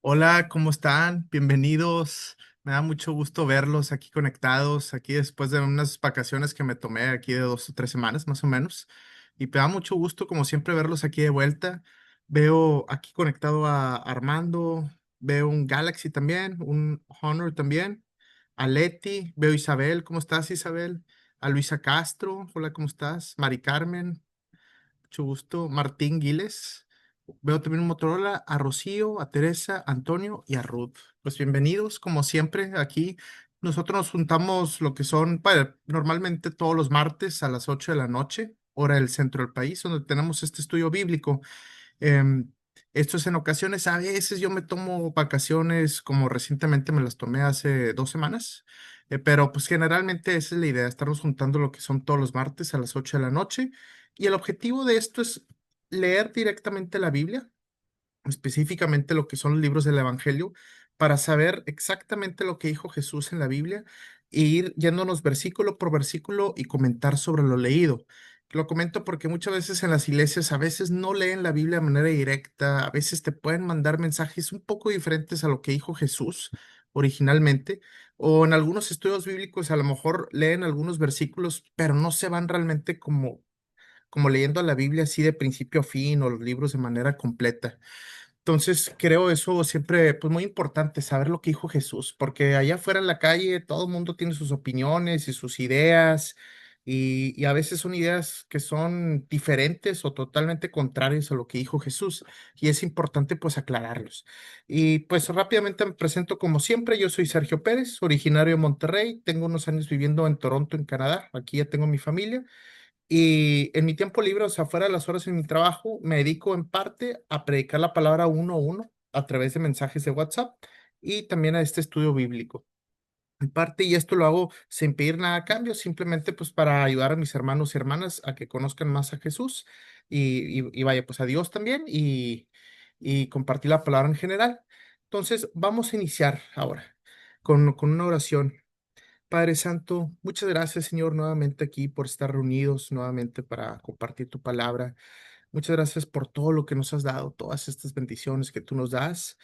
Hola, ¿cómo están? Bienvenidos. Me da mucho gusto verlos aquí conectados, aquí después de unas vacaciones que me tomé aquí de 2 o 3 semanas más o menos. Y me da mucho gusto, como siempre, verlos aquí de vuelta. Veo aquí conectado a Armando, veo un Galaxy también, un Honor también, a Leti, veo a Isabel, ¿cómo estás, Isabel? A Luisa Castro, hola, ¿cómo estás? Mari Carmen, mucho gusto. Martín Giles. Veo también un Motorola, a Rocío, a Teresa, a Antonio y a Ruth. Pues bienvenidos, como siempre, aquí. Nosotros nos juntamos lo que son, bueno, normalmente todos los martes a las 8 de la noche, hora del centro del país, donde tenemos este estudio bíblico. Em, Esto es en ocasiones, a veces yo me tomo vacaciones, como recientemente me las tomé hace 2 semanas, pero pues generalmente esa es la idea, estarnos juntando lo que son todos los martes a las 8 de la noche. Y el objetivo de esto es leer directamente la Biblia, específicamente lo que son los libros del Evangelio, para saber exactamente lo que dijo Jesús en la Biblia e ir yéndonos versículo por versículo y comentar sobre lo leído. Lo comento porque muchas veces en las iglesias a veces no leen la Biblia de manera directa, a veces te pueden mandar mensajes un poco diferentes a lo que dijo Jesús originalmente, o en algunos estudios bíblicos a lo mejor leen algunos versículos, pero no se van realmente como leyendo la Biblia así de principio a fin o los libros de manera completa. Entonces, creo eso siempre, pues muy importante, saber lo que dijo Jesús, porque allá afuera en la calle todo el mundo tiene sus opiniones y sus ideas, y a veces son ideas que son diferentes o totalmente contrarias a lo que dijo Jesús, y es importante pues aclararlos. Y pues rápidamente me presento como siempre, yo soy Sergio Pérez, originario de Monterrey, tengo unos años viviendo en Toronto, en Canadá, aquí ya tengo mi familia. Y en mi tiempo libre, o sea, fuera de las horas en mi trabajo, me dedico en parte a predicar la palabra uno a uno a través de mensajes de WhatsApp y también a este estudio bíblico. En parte, y esto lo hago sin pedir nada a cambio, simplemente pues para ayudar a mis hermanos y hermanas a que conozcan más a Jesús y vaya, pues a Dios también y compartir la palabra en general. Entonces, vamos a iniciar ahora con una oración. Padre Santo, muchas gracias, Señor, nuevamente aquí por estar reunidos nuevamente para compartir tu palabra. Muchas gracias por todo lo que nos has dado, todas estas bendiciones que tú nos das.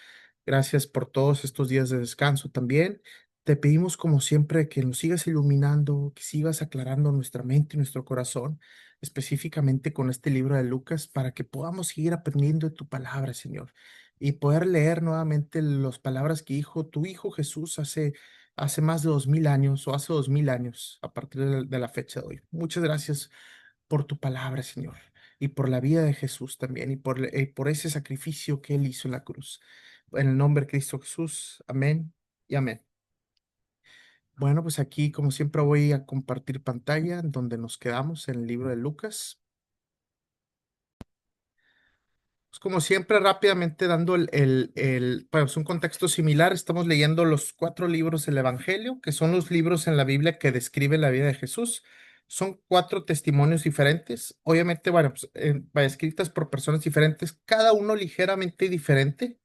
Gracias por todos estos días de descanso también. Te pedimos, como siempre, que nos sigas iluminando, que sigas aclarando nuestra mente y nuestro corazón, específicamente con este libro de Lucas, para que podamos seguir aprendiendo de tu palabra, Señor, y poder leer nuevamente las palabras que dijo tu Hijo Jesús hace más de 2000 años o hace 2000 años, a partir de la fecha de hoy. Muchas gracias por tu palabra, Señor, y por la vida de Jesús también, y por ese sacrificio que Él hizo en la cruz. En el nombre de Cristo Jesús, amén y amén. Bueno, pues aquí, como siempre, voy a compartir pantalla en donde nos quedamos en el libro de Lucas. Pues como siempre, rápidamente dando pues un contexto similar, estamos leyendo los 4 libros del Evangelio, que son los libros en la Biblia que describen la vida de Jesús. Son 4 testimonios diferentes, obviamente, bueno, pues, escritas por personas diferentes, cada uno ligeramente diferente.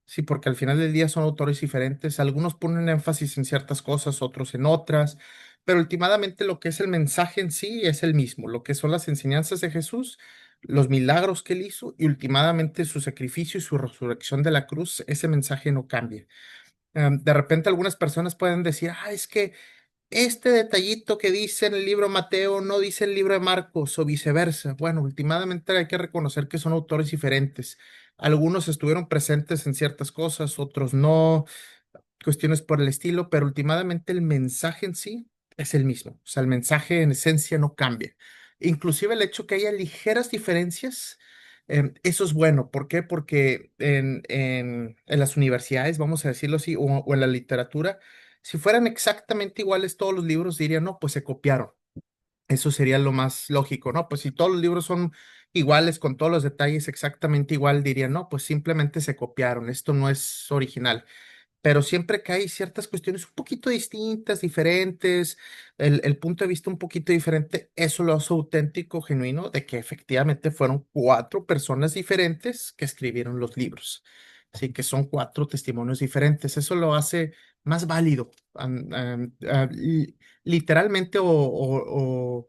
Sí, porque al final del día son autores diferentes. Algunos ponen énfasis en ciertas cosas, otros en otras, pero últimamente lo que es el mensaje en sí es el mismo, lo que son las enseñanzas de Jesús, los milagros que él hizo y últimamente su sacrificio y su resurrección de la cruz, ese mensaje no cambia. De repente algunas personas pueden decir, es que este detallito que dice en el libro Mateo no dice en el libro de Marcos o viceversa. Bueno, últimamente hay que reconocer que son autores diferentes. Algunos estuvieron presentes en ciertas cosas, otros no, cuestiones por el estilo, pero últimamente el mensaje en sí es el mismo. O sea, el mensaje en esencia no cambia. Inclusive el hecho que haya ligeras diferencias, eso es bueno. ¿Por qué? Porque en las universidades, vamos a decirlo así, o en la literatura, si fueran exactamente iguales todos los libros, dirían, no, pues se copiaron. Eso sería lo más lógico, ¿no? Pues si todos los libros son iguales, con todos los detalles exactamente igual, dirían, no, pues simplemente se copiaron, esto no es original. Pero siempre que hay ciertas cuestiones un poquito distintas, diferentes, el punto de vista un poquito diferente, eso lo hace auténtico, genuino, de que efectivamente fueron 4 personas diferentes que escribieron los libros. Así que son 4 testimonios diferentes. Eso lo hace más válido, literalmente o,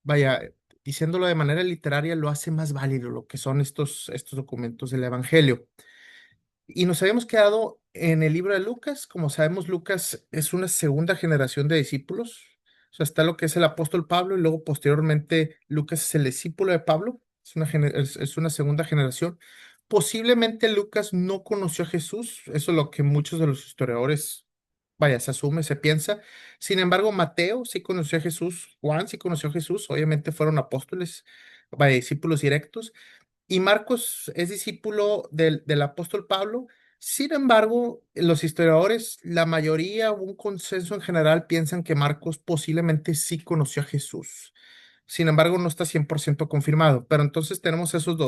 vaya, diciéndolo de manera literaria, lo hace más válido lo que son estos documentos del Evangelio. Y nos habíamos quedado en el libro de Lucas. Como sabemos, Lucas es una segunda generación de discípulos. O sea, está lo que es el apóstol Pablo y luego posteriormente Lucas es el discípulo de Pablo. Es una segunda generación. Posiblemente Lucas no conoció a Jesús. Eso es lo que muchos de los historiadores, vaya, se asume, se piensa. Sin embargo, Mateo sí conoció a Jesús. Juan sí conoció a Jesús. Obviamente fueron apóstoles, vaya, discípulos directos. Y Marcos es discípulo del apóstol Pablo. Sin embargo, los historiadores, la mayoría, un consenso en general, piensan que Marcos posiblemente sí conoció a Jesús. Sin embargo, no está 100% confirmado. Pero entonces tenemos esos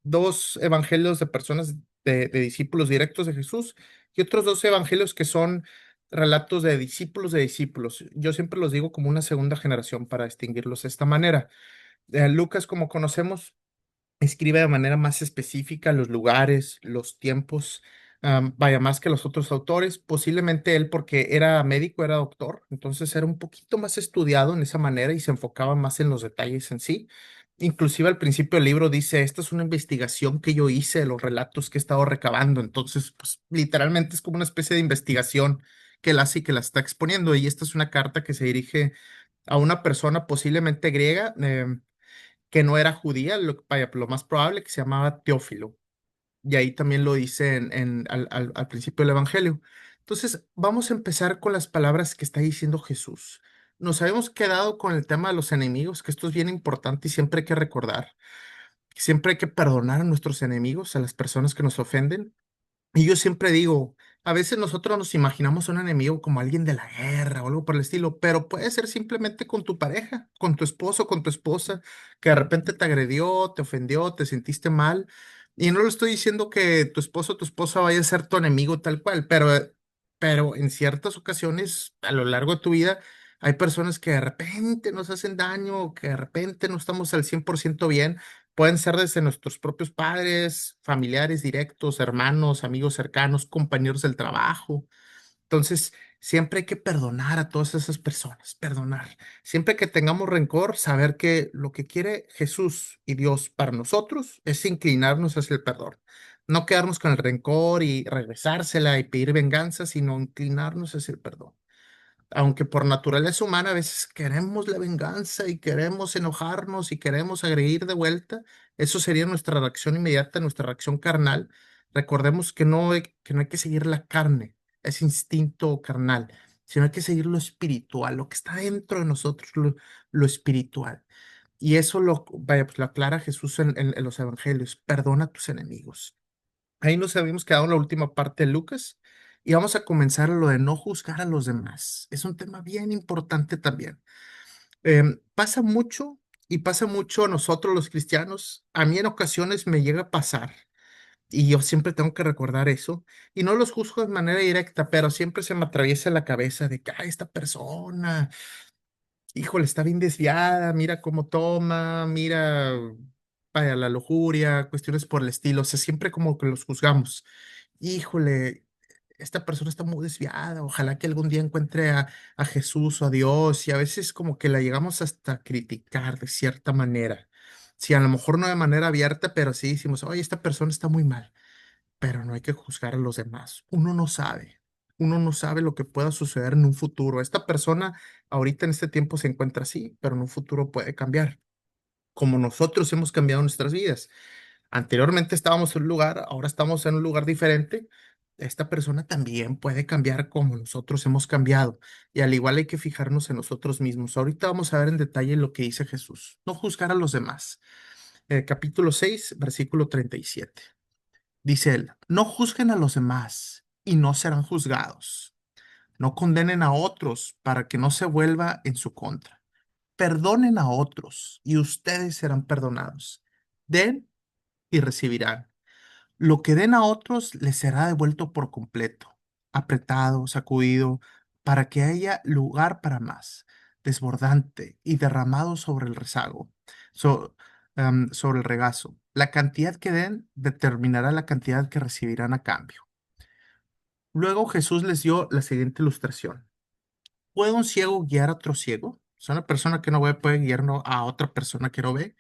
dos evangelios de personas, de discípulos directos de Jesús y otros dos evangelios que son relatos de discípulos de discípulos. Yo siempre los digo como una segunda generación para distinguirlos de esta manera. Lucas, como conocemos, escribe de manera más específica los lugares, los tiempos, vaya, más que los otros autores. Posiblemente él, porque era médico, era doctor, entonces era un poquito más estudiado en esa manera y se enfocaba más en los detalles en sí. Inclusive al principio del libro dice, esta es una investigación que yo hice de los relatos que he estado recabando. Entonces, pues literalmente es como una especie de investigación que él hace y que la está exponiendo. Y esta es una carta que se dirige a una persona posiblemente griega, que no era judía, vaya, lo más probable, que se llamaba Teófilo. Y ahí también lo dice al principio del Evangelio. Entonces, vamos a empezar con las palabras que está diciendo Jesús. Nos habíamos quedado con el tema de los enemigos, que esto es bien importante y siempre hay que recordar. Siempre hay que perdonar a nuestros enemigos, a las personas que nos ofenden. Y yo siempre digo, a veces nosotros nos imaginamos un enemigo como alguien de la guerra o algo por el estilo, pero puede ser simplemente con tu pareja, con tu esposo, con tu esposa, que de repente te agredió, te ofendió, te sentiste mal. Y no le estoy diciendo que tu esposo o tu esposa vaya a ser tu enemigo tal cual, pero en ciertas ocasiones a lo largo de tu vida hay personas que de repente nos hacen daño, que de repente no estamos al 100% bien. Pueden ser desde nuestros propios padres, familiares directos, hermanos, amigos cercanos, compañeros del trabajo. Entonces, siempre hay que perdonar a todas esas personas, perdonar. Siempre que tengamos rencor, saber que lo que quiere Jesús y Dios para nosotros es inclinarnos hacia el perdón. No quedarnos con el rencor y regresársela y pedir venganza, sino inclinarnos hacia el perdón. Aunque por naturaleza humana a veces queremos la venganza y queremos enojarnos y queremos agredir de vuelta, eso sería nuestra reacción inmediata, nuestra reacción carnal. Recordemos que no hay que seguir la carne, ese instinto carnal, sino hay que seguir lo espiritual, lo que está dentro de nosotros, lo espiritual. Y eso vaya, pues lo aclara Jesús en los evangelios: perdona a tus enemigos. Ahí nos habíamos quedado en la última parte de Lucas y vamos a comenzar a lo de no juzgar a los demás. Es un tema bien importante también. Pasa mucho y pasa mucho a nosotros los cristianos. A mí en ocasiones me llega a pasar y yo siempre tengo que recordar eso y no los juzgo de manera directa, pero siempre se me atraviesa la cabeza de que, "Ay, esta persona, híjole, está bien desviada, mira cómo toma, mira, vaya, la lujuria, cuestiones por el estilo". O sea, siempre como que los juzgamos. Híjole, esta persona está muy desviada, ojalá que algún día encuentre a Jesús o a Dios, y a veces como que la llegamos hasta a criticar de cierta manera. Sí, a lo mejor no de manera abierta, pero sí decimos, oye, esta persona está muy mal, pero no hay que juzgar a los demás. Uno no sabe lo que pueda suceder en un futuro. Esta persona ahorita en este tiempo se encuentra así, pero en un futuro puede cambiar, como nosotros hemos cambiado nuestras vidas. Anteriormente estábamos en un lugar, ahora estamos en un lugar diferente. Esta persona también puede cambiar como nosotros hemos cambiado. Y al igual hay que fijarnos en nosotros mismos. Ahorita vamos a ver en detalle lo que dice Jesús. No juzgar a los demás. Capítulo 6, versículo 37. Dice él, no juzguen a los demás y no serán juzgados. No condenen a otros para que no se vuelva en su contra. Perdonen a otros y ustedes serán perdonados. Den y recibirán. Lo que den a otros les será devuelto por completo, apretado, sacudido, para que haya lugar para más, desbordante y derramado sobre el rezago, so- sobre el regazo. La cantidad que den determinará la cantidad que recibirán a cambio. Luego Jesús les dio la siguiente ilustración. ¿Puede un ciego guiar a otro ciego? O sea, una persona que no ve puede guiar a otra persona que no ve.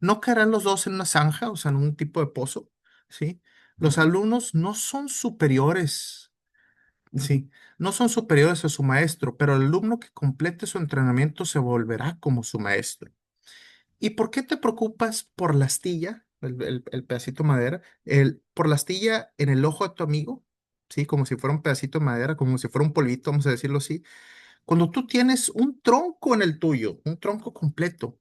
¿No caerán los dos en una zanja, o sea, en un tipo de pozo? ¿Sí? Los alumnos no son superiores, sí, no son superiores a su maestro, pero el alumno que complete su entrenamiento se volverá como su maestro. ¿Y por qué te preocupas por la astilla, el pedacito de madera, por la astilla en el ojo de tu amigo? Sí, como si fuera un pedacito de madera, como si fuera un polvito, vamos a decirlo así. Cuando tú tienes un tronco en el tuyo, un tronco completo,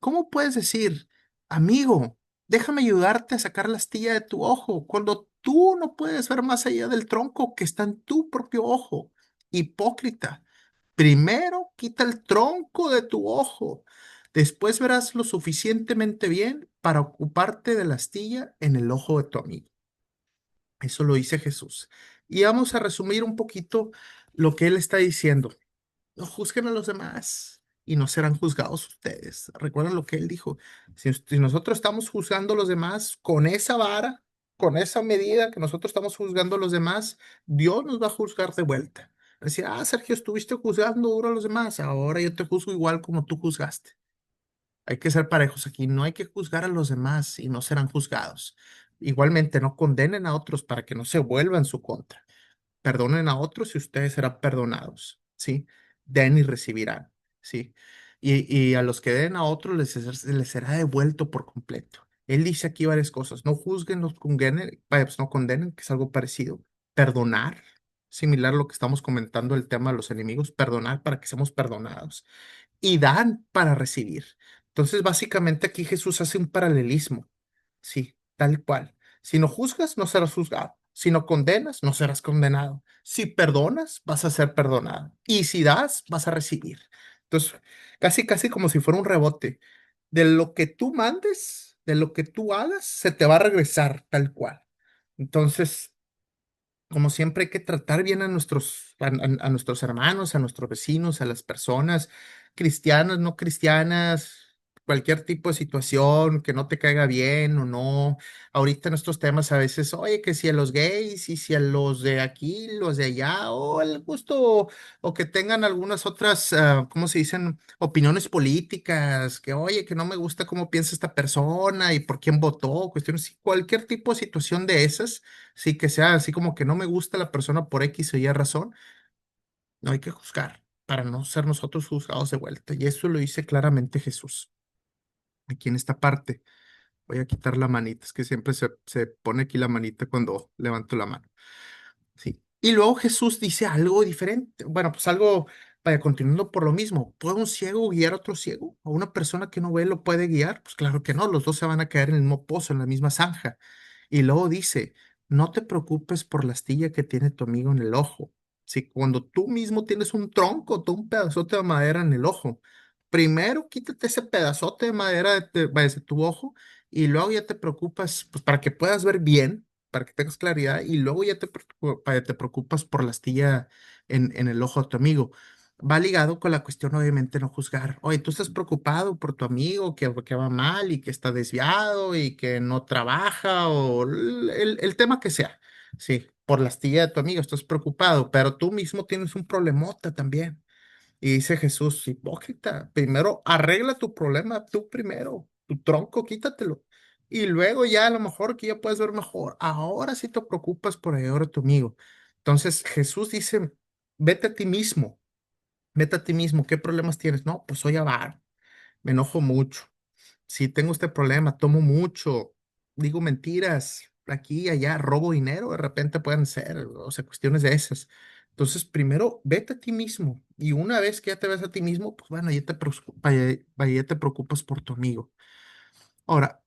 ¿cómo puedes decir, amigo, déjame ayudarte a sacar la astilla de tu ojo, cuando tú no puedes ver más allá del tronco que está en tu propio ojo? Hipócrita, primero quita el tronco de tu ojo, después verás lo suficientemente bien para ocuparte de la astilla en el ojo de tu amigo. Eso lo dice Jesús. Y vamos a resumir un poquito lo que él está diciendo. No juzguen a los demás y no serán juzgados ustedes. Recuerden lo que él dijo. Si nosotros estamos juzgando a los demás con esa vara, con esa medida que nosotros estamos juzgando a los demás, Dios nos va a juzgar de vuelta. Decir, Sergio, estuviste juzgando duro a los demás, ahora yo te juzgo igual como tú juzgaste. Hay que ser parejos aquí, no hay que juzgar a los demás y no serán juzgados. Igualmente, no condenen a otros para que no se vuelva en su contra. Perdonen a otros y ustedes serán perdonados, ¿sí? Den y recibirán, ¿sí? Y a los que den a otros les será devuelto por completo. Él dice aquí varias cosas. No juzguen, no condenen, vaya, pues no condenen, que es algo parecido. Perdonar, similar a lo que estamos comentando, el tema de los enemigos. Perdonar para que seamos perdonados y dan para recibir. Entonces, básicamente aquí Jesús hace un paralelismo, sí, tal cual. Si no juzgas, no serás juzgado. Si no condenas, no serás condenado. Si perdonas, vas a ser perdonado. Y si das, vas a recibir. Entonces, casi, casi como si fuera un rebote. De lo que tú mandes, de lo que tú hagas, se te va a regresar tal cual. Entonces, como siempre hay que tratar bien a nuestros hermanos, a nuestros vecinos, a las personas, cristianas, no cristianas, cualquier tipo de situación que no te caiga bien o no. Ahorita en estos temas a veces, oye, que si a los gays y si a los de aquí, los de allá, o el gusto, o que tengan algunas otras, ¿cómo se dicen? Opiniones políticas, que oye, que no me gusta cómo piensa esta persona y por quién votó, cuestiones, cualquier tipo de situación de esas. Sí, que sea así como que no me gusta la persona por X o Y razón, no hay que juzgar para no ser nosotros juzgados de vuelta. Y eso lo dice claramente Jesús. Aquí en esta parte, voy a quitar la manita, es que siempre se pone aquí la manita cuando levanto la mano. Sí. Y luego Jesús dice algo diferente. Bueno, pues algo, vaya, continuando por lo mismo. ¿Puede un ciego guiar a otro ciego? ¿O una persona que no ve lo puede guiar? Pues claro que no, los dos se van a caer en el mismo pozo, en la misma zanja. Y luego dice, no te preocupes por la astilla que tiene tu amigo en el ojo. Si cuando tú mismo tienes un tronco, tú un pedazote de madera en el ojo, primero quítate ese pedazote de madera vaya, de tu ojo y luego ya te preocupas, pues para que puedas ver bien, para que tengas claridad y luego ya te preocupas por la astilla en el ojo de tu amigo. Va ligado con la cuestión, obviamente, no juzgar. Oye, tú estás preocupado por tu amigo que va mal y que está desviado y que no trabaja o el tema que sea. Sí, por la astilla de tu amigo estás preocupado, pero tú mismo tienes un problemota también. Y dice Jesús, hipócrita, primero arregla tu problema tú primero, tu tronco, quítatelo. Y luego ya a lo mejor que ya puedes ver mejor. Ahora sí te preocupas por ayudar a tu amigo. Entonces Jesús dice, vete a ti mismo, vete a ti mismo. ¿Qué problemas tienes? No, pues soy avaro, me enojo mucho. Si tengo este problema, tomo mucho, digo mentiras, aquí y allá, robo dinero, de repente pueden ser, o sea, cuestiones de esas. Entonces, primero, vete a ti mismo. Y una vez que ya te ves a ti mismo, pues bueno, ya te preocupas por tu amigo. Ahora,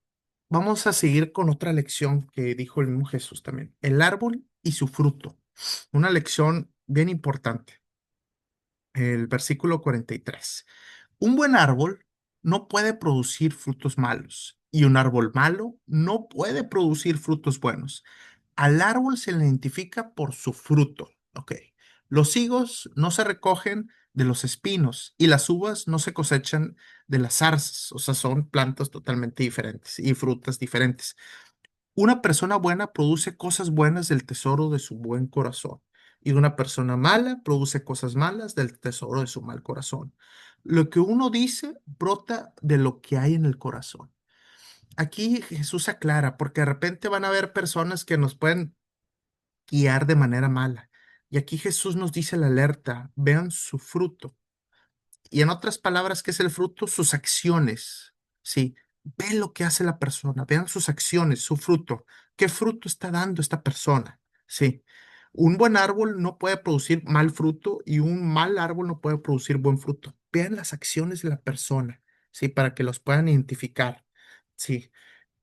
vamos a seguir con otra lección que dijo el mismo Jesús también. El árbol y su fruto. Una lección bien importante. El versículo 43. Un buen árbol no puede producir frutos malos y un árbol malo no puede producir frutos buenos. Al árbol se le identifica por su fruto. Ok. Los higos no se recogen de los espinos y las uvas no se cosechan de las zarzas. O sea, son plantas totalmente diferentes y frutas diferentes. Una persona buena produce cosas buenas del tesoro de su buen corazón y una persona mala produce cosas malas del tesoro de su mal corazón. Lo que uno dice brota de lo que hay en el corazón. aquí Jesús aclara, porque de repente van a haber personas que nos pueden guiar de manera mala. Y aquí Jesús nos dice la alerta, vean su fruto. Y en otras palabras, ¿qué es el fruto? Sus acciones. Sí, ve lo que hace la persona, vean sus acciones, su fruto. ¿Qué fruto está dando esta persona? Sí. Un buen árbol no puede producir mal fruto y un mal árbol no puede producir buen fruto. Vean las acciones de la persona, sí, para que los puedan identificar. Sí.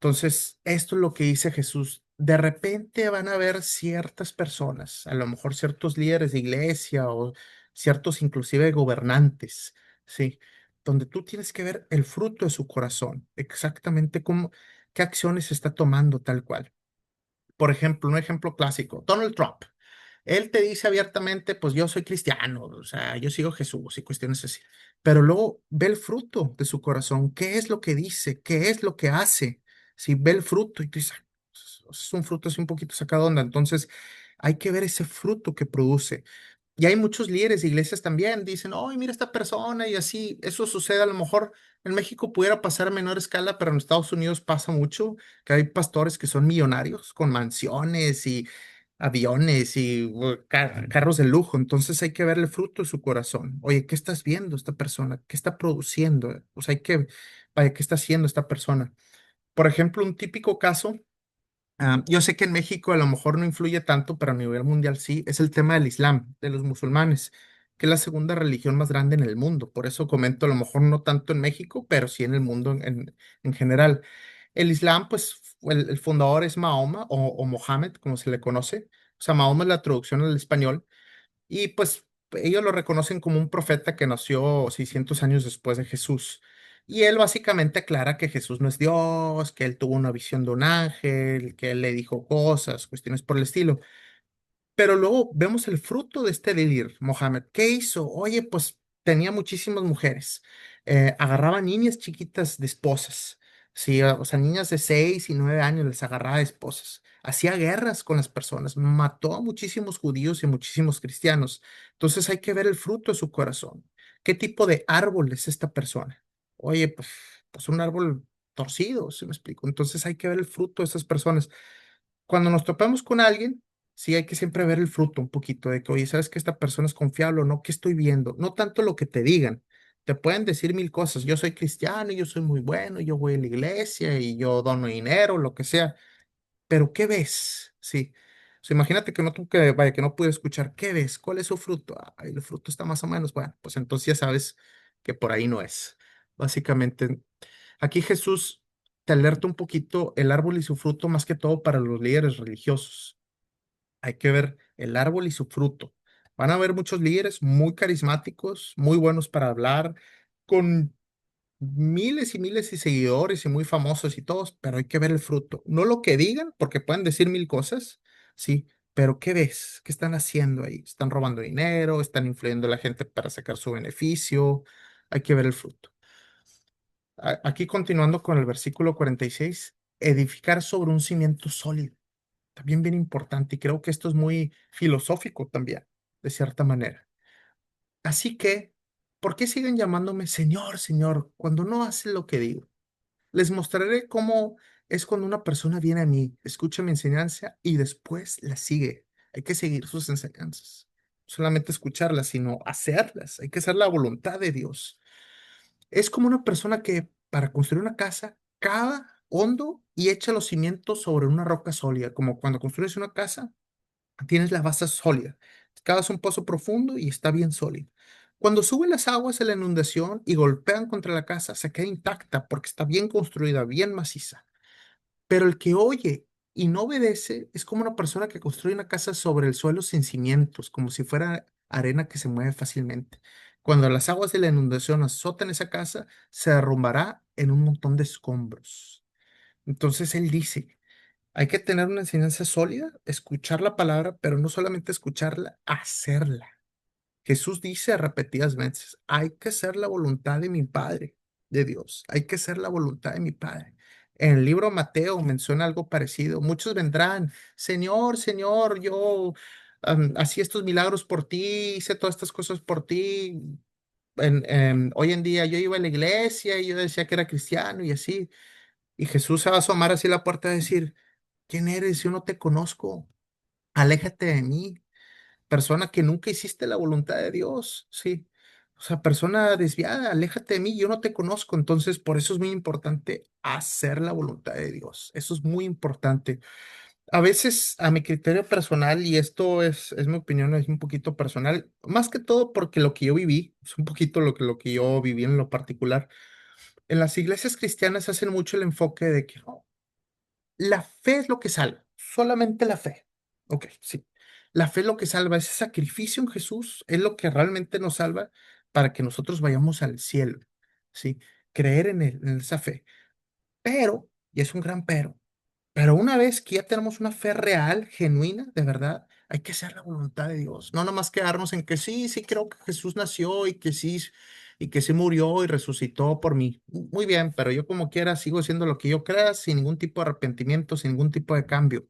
Entonces, esto es lo que dice Jesús. De repente van a haber ciertas personas, a lo mejor ciertos líderes de iglesia o ciertos inclusive gobernantes, sí, donde tú tienes que ver el fruto de su corazón, exactamente cómo, qué acciones está tomando tal cual. Por ejemplo, un ejemplo clásico, Donald Trump. Él te dice abiertamente, pues yo soy cristiano, o sea, yo sigo a Jesús y cuestiones así. Pero luego ve el fruto de su corazón, qué es lo que dice, qué es lo que hace. Si ve el fruto y tú dices, "Ah, es un fruto así un poquito sacado de onda". Entonces, hay que ver ese fruto que produce. Y hay muchos líderes de iglesias también, dicen, oh, mira esta persona y así. Eso sucede a lo mejor en México pudiera pasar a menor escala, pero en Estados Unidos pasa mucho, que hay pastores que son millonarios con mansiones y aviones y carros de lujo. Entonces hay que ver el fruto de su corazón. Oye, ¿qué estás viendo esta persona? ¿Qué está produciendo? O sea, vaya, ¿qué está haciendo esta persona? Por ejemplo, un típico caso. Yo sé que en México a lo mejor no influye tanto, pero a nivel mundial sí, es el tema del Islam, de los musulmanes, que es la segunda religión más grande en el mundo. Por eso comento, a lo mejor no tanto en México, pero sí en el mundo en general. El Islam, pues el fundador es Mahoma o Mohammed, como se le conoce. O sea, Mahoma es la traducción al español. Y pues ellos lo reconocen como un profeta que nació 600 años después de Jesús. Y él básicamente aclara que Jesús no es Dios, que él tuvo una visión de un ángel, que él le dijo cosas, cuestiones por el estilo. Pero luego vemos el fruto de este líder, Mohammed. ¿Qué hizo? Oye, pues tenía muchísimas mujeres. Agarraba niñas chiquitas de esposas. Sí, o sea, niñas de 6 y 9 años les agarraba de esposas. Hacía guerras con las personas. Mató a muchísimos judíos y muchísimos cristianos. Entonces hay que ver el fruto de su corazón. ¿Qué tipo de árbol es esta persona? Oye, pues un árbol torcido, ¿sí me explico? Entonces hay que ver el fruto de esas personas. Cuando nos topamos con alguien, sí hay que siempre ver el fruto un poquito de que, oye, ¿sabes que esta persona es confiable o no? ¿Qué estoy viendo? No tanto lo que te digan. Te pueden decir mil cosas. Yo soy cristiano, yo soy muy bueno, yo voy a la iglesia y yo dono dinero, lo que sea. Pero ¿qué ves? Sí. O sea, imagínate que no, vaya, que no pude escuchar. ¿Qué ves? ¿Cuál es su fruto? Ay, el fruto está más o menos. Bueno, pues entonces ya sabes que por ahí no es. Básicamente, aquí Jesús te alerta un poquito el árbol y su fruto, más que todo para los líderes religiosos. Hay que ver el árbol y su fruto. Van a haber muchos líderes muy carismáticos, muy buenos para hablar, con miles y miles de seguidores y muy famosos y todos, pero hay que ver el fruto. No lo que digan, porque pueden decir mil cosas, sí, pero ¿qué ves? ¿Qué están haciendo ahí? ¿Están robando dinero? ¿Están influyendo a la gente para sacar su beneficio? Hay que ver el fruto. Aquí continuando con el versículo 46, edificar sobre un cimiento sólido. También bien importante y creo que esto es muy filosófico también, de cierta manera. Así que, ¿por qué siguen llamándome Señor, Señor, cuando no hacen lo que digo? Les mostraré cómo es cuando una persona viene a mí, escucha mi enseñanza y después la sigue. Hay que seguir sus enseñanzas. No solamente escucharlas, sino hacerlas. Hay que hacer la voluntad de Dios. Es como una persona que para construir una casa cava hondo y echa los cimientos sobre una roca sólida, como cuando construyes una casa tienes la base sólida. Cavas un pozo profundo y está bien sólido. Cuando suben las aguas de la inundación y golpean contra la casa, se queda intacta porque está bien construida, bien maciza. Pero el que oye y no obedece es como una persona que construye una casa sobre el suelo sin cimientos, como si fuera arena que se mueve fácilmente. Cuando las aguas de la inundación azotan esa casa, se derrumbará en un montón de escombros. Entonces él dice, hay que tener una enseñanza sólida, escuchar la palabra, pero no solamente escucharla, hacerla. Jesús dice repetidas veces, hay que hacer la voluntad de mi Padre, de Dios, hay que hacer la voluntad de mi Padre. En el libro Mateo menciona algo parecido. Muchos vendrán, Señor, Señor, yo hacía estos milagros por ti, hice todas estas cosas por ti. Hoy en día yo iba a la iglesia y yo decía que era cristiano y así. Y Jesús se va a asomar así a la puerta y a decir, ¿quién eres? Yo no te conozco. Aléjate de mí, persona que nunca hiciste la voluntad de Dios, sí. O sea, persona desviada, aléjate de mí, yo no te conozco. Entonces, por eso es muy importante hacer la voluntad de Dios. Eso es muy importante. A veces, a mi criterio personal, y esto es mi opinión, es un poquito personal, más que todo porque lo que yo viví, es un poquito lo que yo viví en lo particular. En las iglesias cristianas hacen mucho el enfoque de que no, la fe es lo que salva, solamente la fe. Ok, sí. La fe es lo que salva, ese sacrificio en Jesús es lo que realmente nos salva para que nosotros vayamos al cielo, ¿sí? Creer en él, en esa fe. Pero, y es un gran pero una vez que ya tenemos una fe real, genuina, de verdad, hay que hacer la voluntad de Dios. No nomás quedarnos en que sí, sí creo que Jesús nació y que sí murió y resucitó por mí. Muy bien, pero yo como quiera sigo haciendo lo que yo crea sin ningún tipo de arrepentimiento, sin ningún tipo de cambio.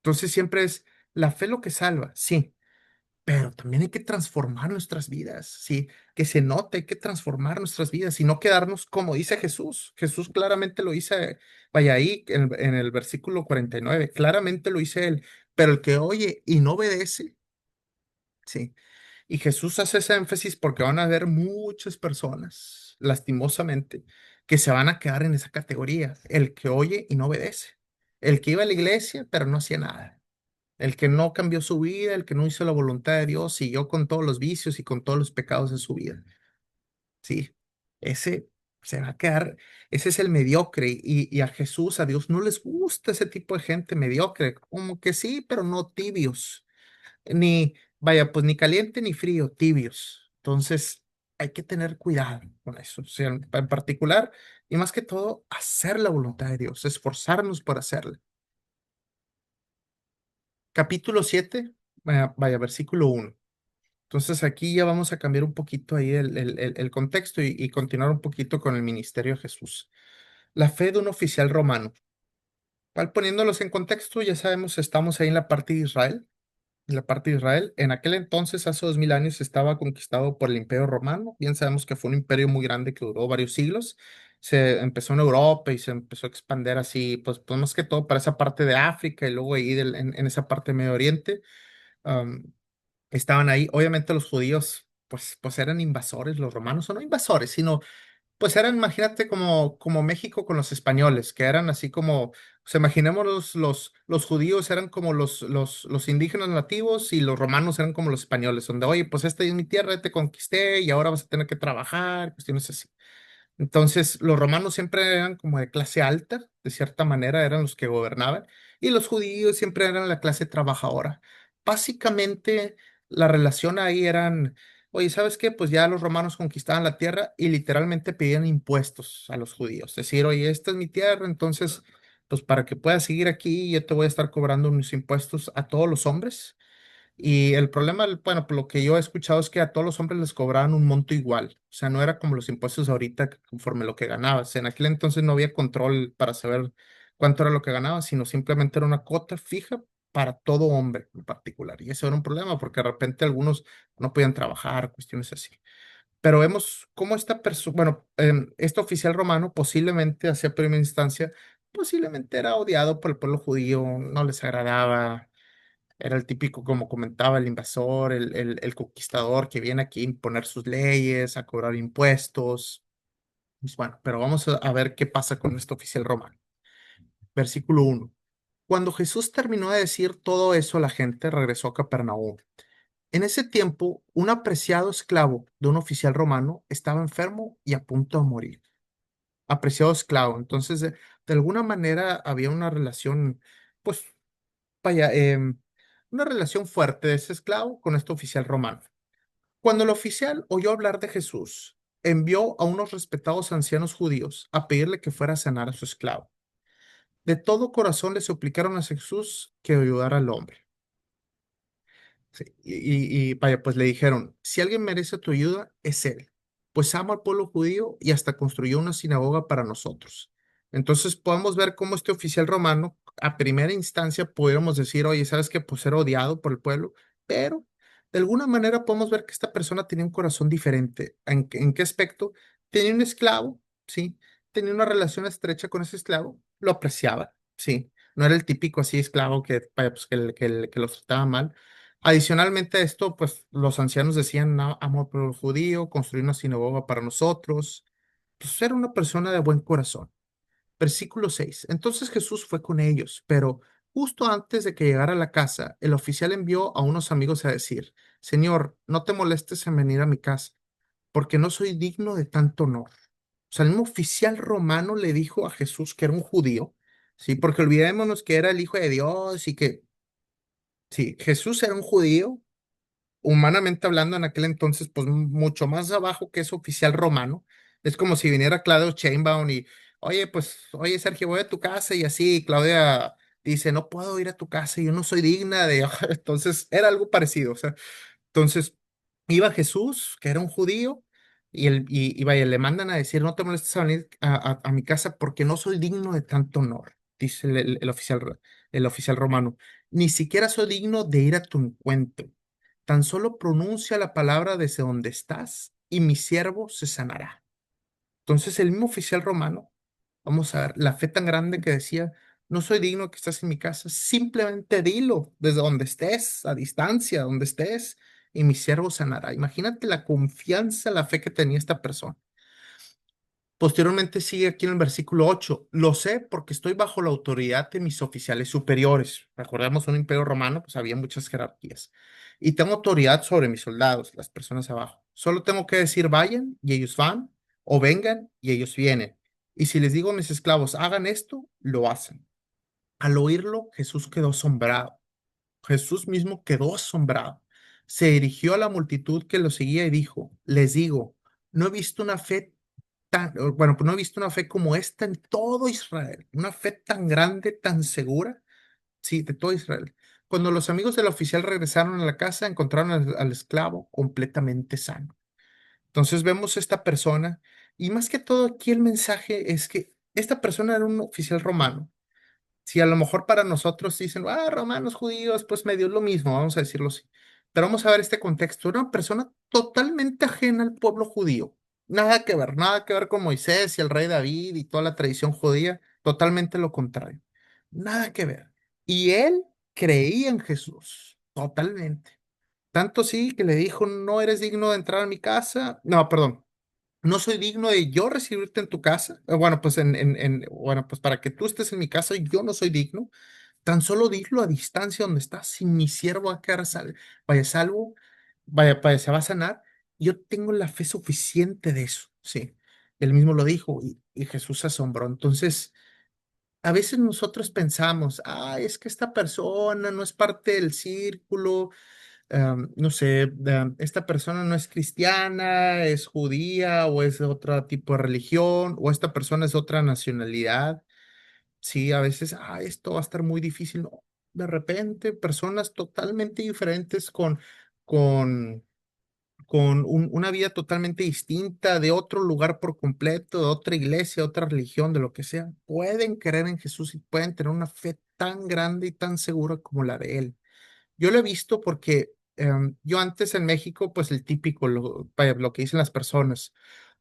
Entonces siempre es la fe lo que salva, sí, pero también hay que transformar nuestras vidas, ¿sí? Que se note, hay que transformar nuestras vidas y no quedarnos como dice Jesús. Jesús claramente lo dice, vaya ahí en el versículo 49, claramente lo dice él, pero el que oye y no obedece, ¿sí? Y Jesús hace ese énfasis porque van a haber muchas personas, lastimosamente, que se van a quedar en esa categoría, el que oye y no obedece, el que iba a la iglesia, pero no hacía nada. El que no cambió su vida, el que no hizo la voluntad de Dios, siguió con todos los vicios y con todos los pecados de su vida. Sí, ese se va a quedar, ese es el mediocre y a Jesús, a Dios, no les gusta ese tipo de gente mediocre, como que sí, pero no tibios, ni, vaya, pues ni caliente ni frío, tibios. Entonces, hay que tener cuidado con eso, o sea, en particular, y más que todo, hacer la voluntad de Dios, esforzarnos por hacerla. Capítulo 7, vaya, versículo 1. Entonces aquí ya vamos a cambiar un poquito ahí el contexto y continuar un poquito con el ministerio de Jesús. La fe de un oficial romano. Poniéndolos en contexto, ya sabemos, estamos ahí en la parte de Israel. En la parte de Israel, en aquel entonces, hace 2000 años, estaba conquistado por el Imperio Romano. Bien sabemos que fue un imperio muy grande que duró varios siglos. Se empezó en Europa y se empezó a expandir así, pues más que todo para esa parte de África y luego ahí en esa parte de Medio Oriente. Estaban ahí. Obviamente los judíos, pues eran invasores, los romanos son no invasores, sino, pues eran, imagínate, como México con los españoles, que eran así como, o sea, imaginemos los judíos eran como los indígenas nativos y los romanos eran como los españoles, donde, oye, pues esta es mi tierra, te conquisté y ahora vas a tener que trabajar, cuestiones así. Entonces, los romanos siempre eran como de clase alta, de cierta manera, eran los que gobernaban, y los judíos siempre eran la clase trabajadora. Básicamente, la relación ahí eran, oye, ¿sabes qué? Pues ya los romanos conquistaban la tierra y literalmente pedían impuestos a los judíos. Decir, oye, esta es mi tierra, entonces, pues para que puedas seguir aquí, yo te voy a estar cobrando unos impuestos a todos los hombres. Y el problema, bueno, por lo que yo he escuchado es que a todos los hombres les cobraban un monto igual. O sea, no era como los impuestos ahorita conforme lo que ganabas. En aquel entonces no había control para saber cuánto era lo que ganabas, sino simplemente era una cuota fija para todo hombre en particular. Y eso era un problema porque de repente algunos no podían trabajar, cuestiones así. Pero vemos cómo esta persona, bueno, este oficial romano posiblemente, hacia primera instancia, posiblemente era odiado por el pueblo judío, no les agradaba, era el típico, como comentaba, el invasor, el conquistador que viene aquí a imponer sus leyes, a cobrar impuestos. Pues bueno, pero vamos a ver qué pasa con este oficial romano. Versículo 1. Cuando Jesús terminó de decir todo eso, la gente regresó a Capernaum. En ese tiempo, un apreciado esclavo de un oficial romano estaba enfermo y a punto de morir. Apreciado esclavo. Entonces, de alguna manera había una relación, pues, vaya, una relación fuerte de ese esclavo con este oficial romano. Cuando el oficial oyó hablar de Jesús, envió a unos respetados ancianos judíos a pedirle que fuera a sanar a su esclavo. De todo corazón le suplicaron a Jesús que ayudara al hombre. Sí, y vaya, pues le dijeron, si alguien merece tu ayuda, es él, pues ama al pueblo judío y hasta construyó una sinagoga para nosotros. Entonces podemos ver cómo este oficial romano, a primera instancia, pudiéramos decir, oye, ¿sabes qué? Pues era odiado por el pueblo, pero de alguna manera podemos ver que esta persona tenía un corazón diferente. ¿En qué aspecto? Tenía un esclavo, ¿sí? tenía una relación estrecha con ese esclavo, lo apreciaba, sí. No era el típico así esclavo que, vaya, pues, que los trataba mal. Adicionalmente a esto, pues los ancianos decían: "No, amor por el judío, construir una sinagoga para nosotros". Pues era una persona de buen corazón. Versículo 6. Entonces Jesús fue con ellos, pero justo antes de que llegara a la casa, el oficial envió a unos amigos a decir: Señor, no te molestes en venir a mi casa, porque no soy digno de tanto honor. O sea, el mismo oficial romano le dijo a Jesús que era un judío, sí, porque olvidémonos que era el Hijo de Dios y que, sí, Jesús era un judío, humanamente hablando en aquel entonces, pues mucho más abajo que ese oficial romano. Es como si viniera Claudio Sheinbaum y, oye, pues, oye, Sergio, voy a tu casa y así, y Claudia dice: no puedo ir a tu casa, yo no soy digna de... Entonces, era algo parecido, o sea, entonces, iba Jesús, que era un judío, y vaya, le mandan a decir: no te molestes a venir a mi casa porque no soy digno de tanto honor, dice el oficial romano. Ni siquiera soy digno de ir a tu encuentro. Tan solo pronuncia la palabra desde donde estás y mi siervo se sanará. Entonces, el mismo oficial romano, vamos a ver, la fe tan grande que decía: no soy digno que estés en mi casa, simplemente dilo desde donde estés, a distancia, donde estés, y mi siervo sanará. Imagínate la confianza, la fe que tenía esta persona. Posteriormente sigue aquí en el versículo 8: lo sé porque estoy bajo la autoridad de mis oficiales superiores. Recordemos un imperio romano, pues había muchas jerarquías. Y tengo autoridad sobre mis soldados, las personas abajo. Solo tengo que decir: vayan y ellos van, o vengan y ellos vienen. Y si les digo a mis esclavos: hagan esto, lo hacen. Al oírlo, Jesús quedó asombrado. Jesús mismo quedó asombrado. Se dirigió a la multitud que lo seguía y dijo: les digo, no he visto una fe bueno, pues no he visto una fe como esta en todo Israel, una fe tan grande, tan segura, sí, de todo Israel. Cuando los amigos del oficial regresaron a la casa, encontraron al esclavo completamente sano. Entonces vemos esta persona, y más que todo aquí el mensaje es que esta persona era un oficial romano. Si a lo mejor para nosotros dicen: romanos, judíos, pues medio es lo mismo, vamos a decirlo así. Pero vamos a ver este contexto. Era una persona totalmente ajena al pueblo judío. Nada que ver con Moisés y el rey David y toda la tradición judía. Totalmente lo contrario. Nada que ver. Y él creía en Jesús, totalmente. Tanto sí que le dijo: no eres digno de entrar a mi casa. No, perdón. No soy digno de yo recibirte en tu casa. Bueno, pues bueno, pues para que tú estés en mi casa, yo no soy digno. Tan solo dilo a distancia donde estás: si mi siervo va a quedar vaya salvo, vaya, se va a sanar. Yo tengo la fe suficiente de eso, sí. Él mismo lo dijo, y Jesús se asombró. Entonces, a veces nosotros pensamos: es que esta persona no es parte del círculo, no sé, esta persona no es cristiana, es judía o es de otro tipo de religión, o esta persona es de otra nacionalidad. Sí, a veces, esto va a estar muy difícil. No, de repente, personas totalmente diferentes con, con una vida totalmente distinta, de otro lugar por completo, de otra iglesia, otra religión, de lo que sea, pueden creer en Jesús y pueden tener una fe tan grande y tan segura como la de Él. Yo lo he visto porque yo antes en México, pues el típico, vaya, lo que dicen las personas: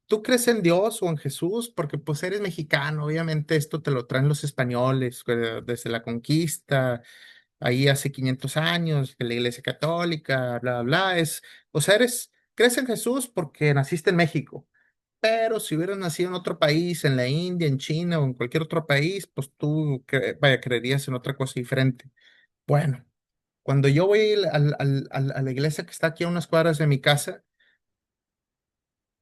¿tú crees en Dios o en Jesús? Porque pues eres mexicano, obviamente esto te lo traen los españoles desde la conquista, ahí hace 500 años, que la Iglesia Católica, bla, bla, bla, o sea, crees en Jesús porque naciste en México, pero si hubieras nacido en otro país, en la India, en China o en cualquier otro país, pues tú, vaya, creerías en otra cosa diferente. Bueno, cuando yo voy a la iglesia que está aquí a unas cuadras de mi casa,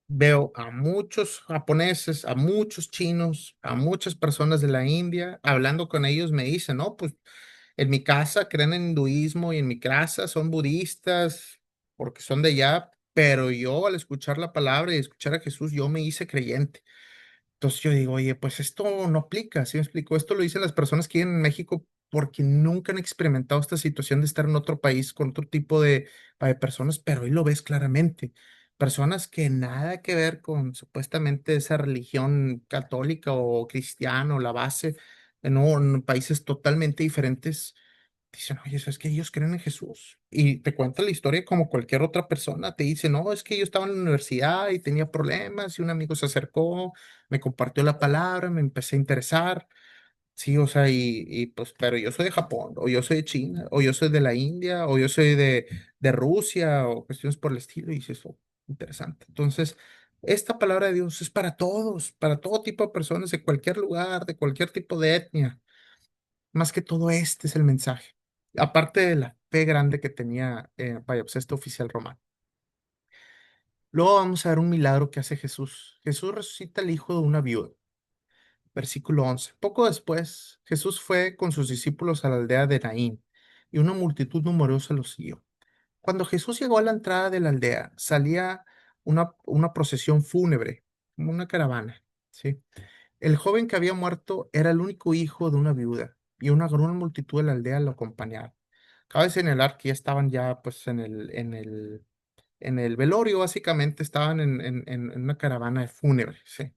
veo a muchos japoneses, a muchos chinos, a muchas personas de la India. Hablando con ellos me dicen: no, pues en mi casa creen en hinduismo y en mi casa son budistas porque son de allá, pero yo al escuchar la palabra y escuchar a Jesús, yo me hice creyente. Entonces yo digo: oye, pues esto no aplica, ¿sí me explico? Esto lo dicen las personas que viven en México porque nunca han experimentado esta situación de estar en otro país con otro tipo de personas, pero ahí lo ves claramente. Personas que nada que ver con supuestamente esa religión católica o cristiana o la base, no, en países totalmente diferentes, Dicen, oye, es que ellos creen en Jesús. Y te cuenta la historia como cualquier otra persona. Te dice, no, es que yo estaba en la universidad y tenía problemas y un amigo se acercó, me compartió la palabra, me empecé a interesar. Sí, o sea, pues, pero yo soy de Japón, o yo soy de China, o yo soy de la India, o yo soy de Rusia, o cuestiones por el estilo. Y dices, oh, interesante. Entonces, esta palabra de Dios es para todos, para todo tipo de personas, de cualquier lugar, de cualquier tipo de etnia. Más que todo, este es el mensaje. Aparte de la fe grande que tenía, vaya, pues este oficial romano. Luego vamos a ver un milagro que hace Jesús. Jesús resucita al hijo de una viuda. Versículo 11. Poco después, Jesús fue con sus discípulos a la aldea de Naín, y una multitud numerosa los siguió. Cuando Jesús llegó a la entrada de la aldea, salía una procesión fúnebre, como una caravana, ¿sí? El joven que había muerto era el único hijo de una viuda, y una gran multitud de la aldea lo acompañaba. Cabe señalar que ya estaban ya pues en el velorio, básicamente estaban en una caravana fúnebre, ¿sí?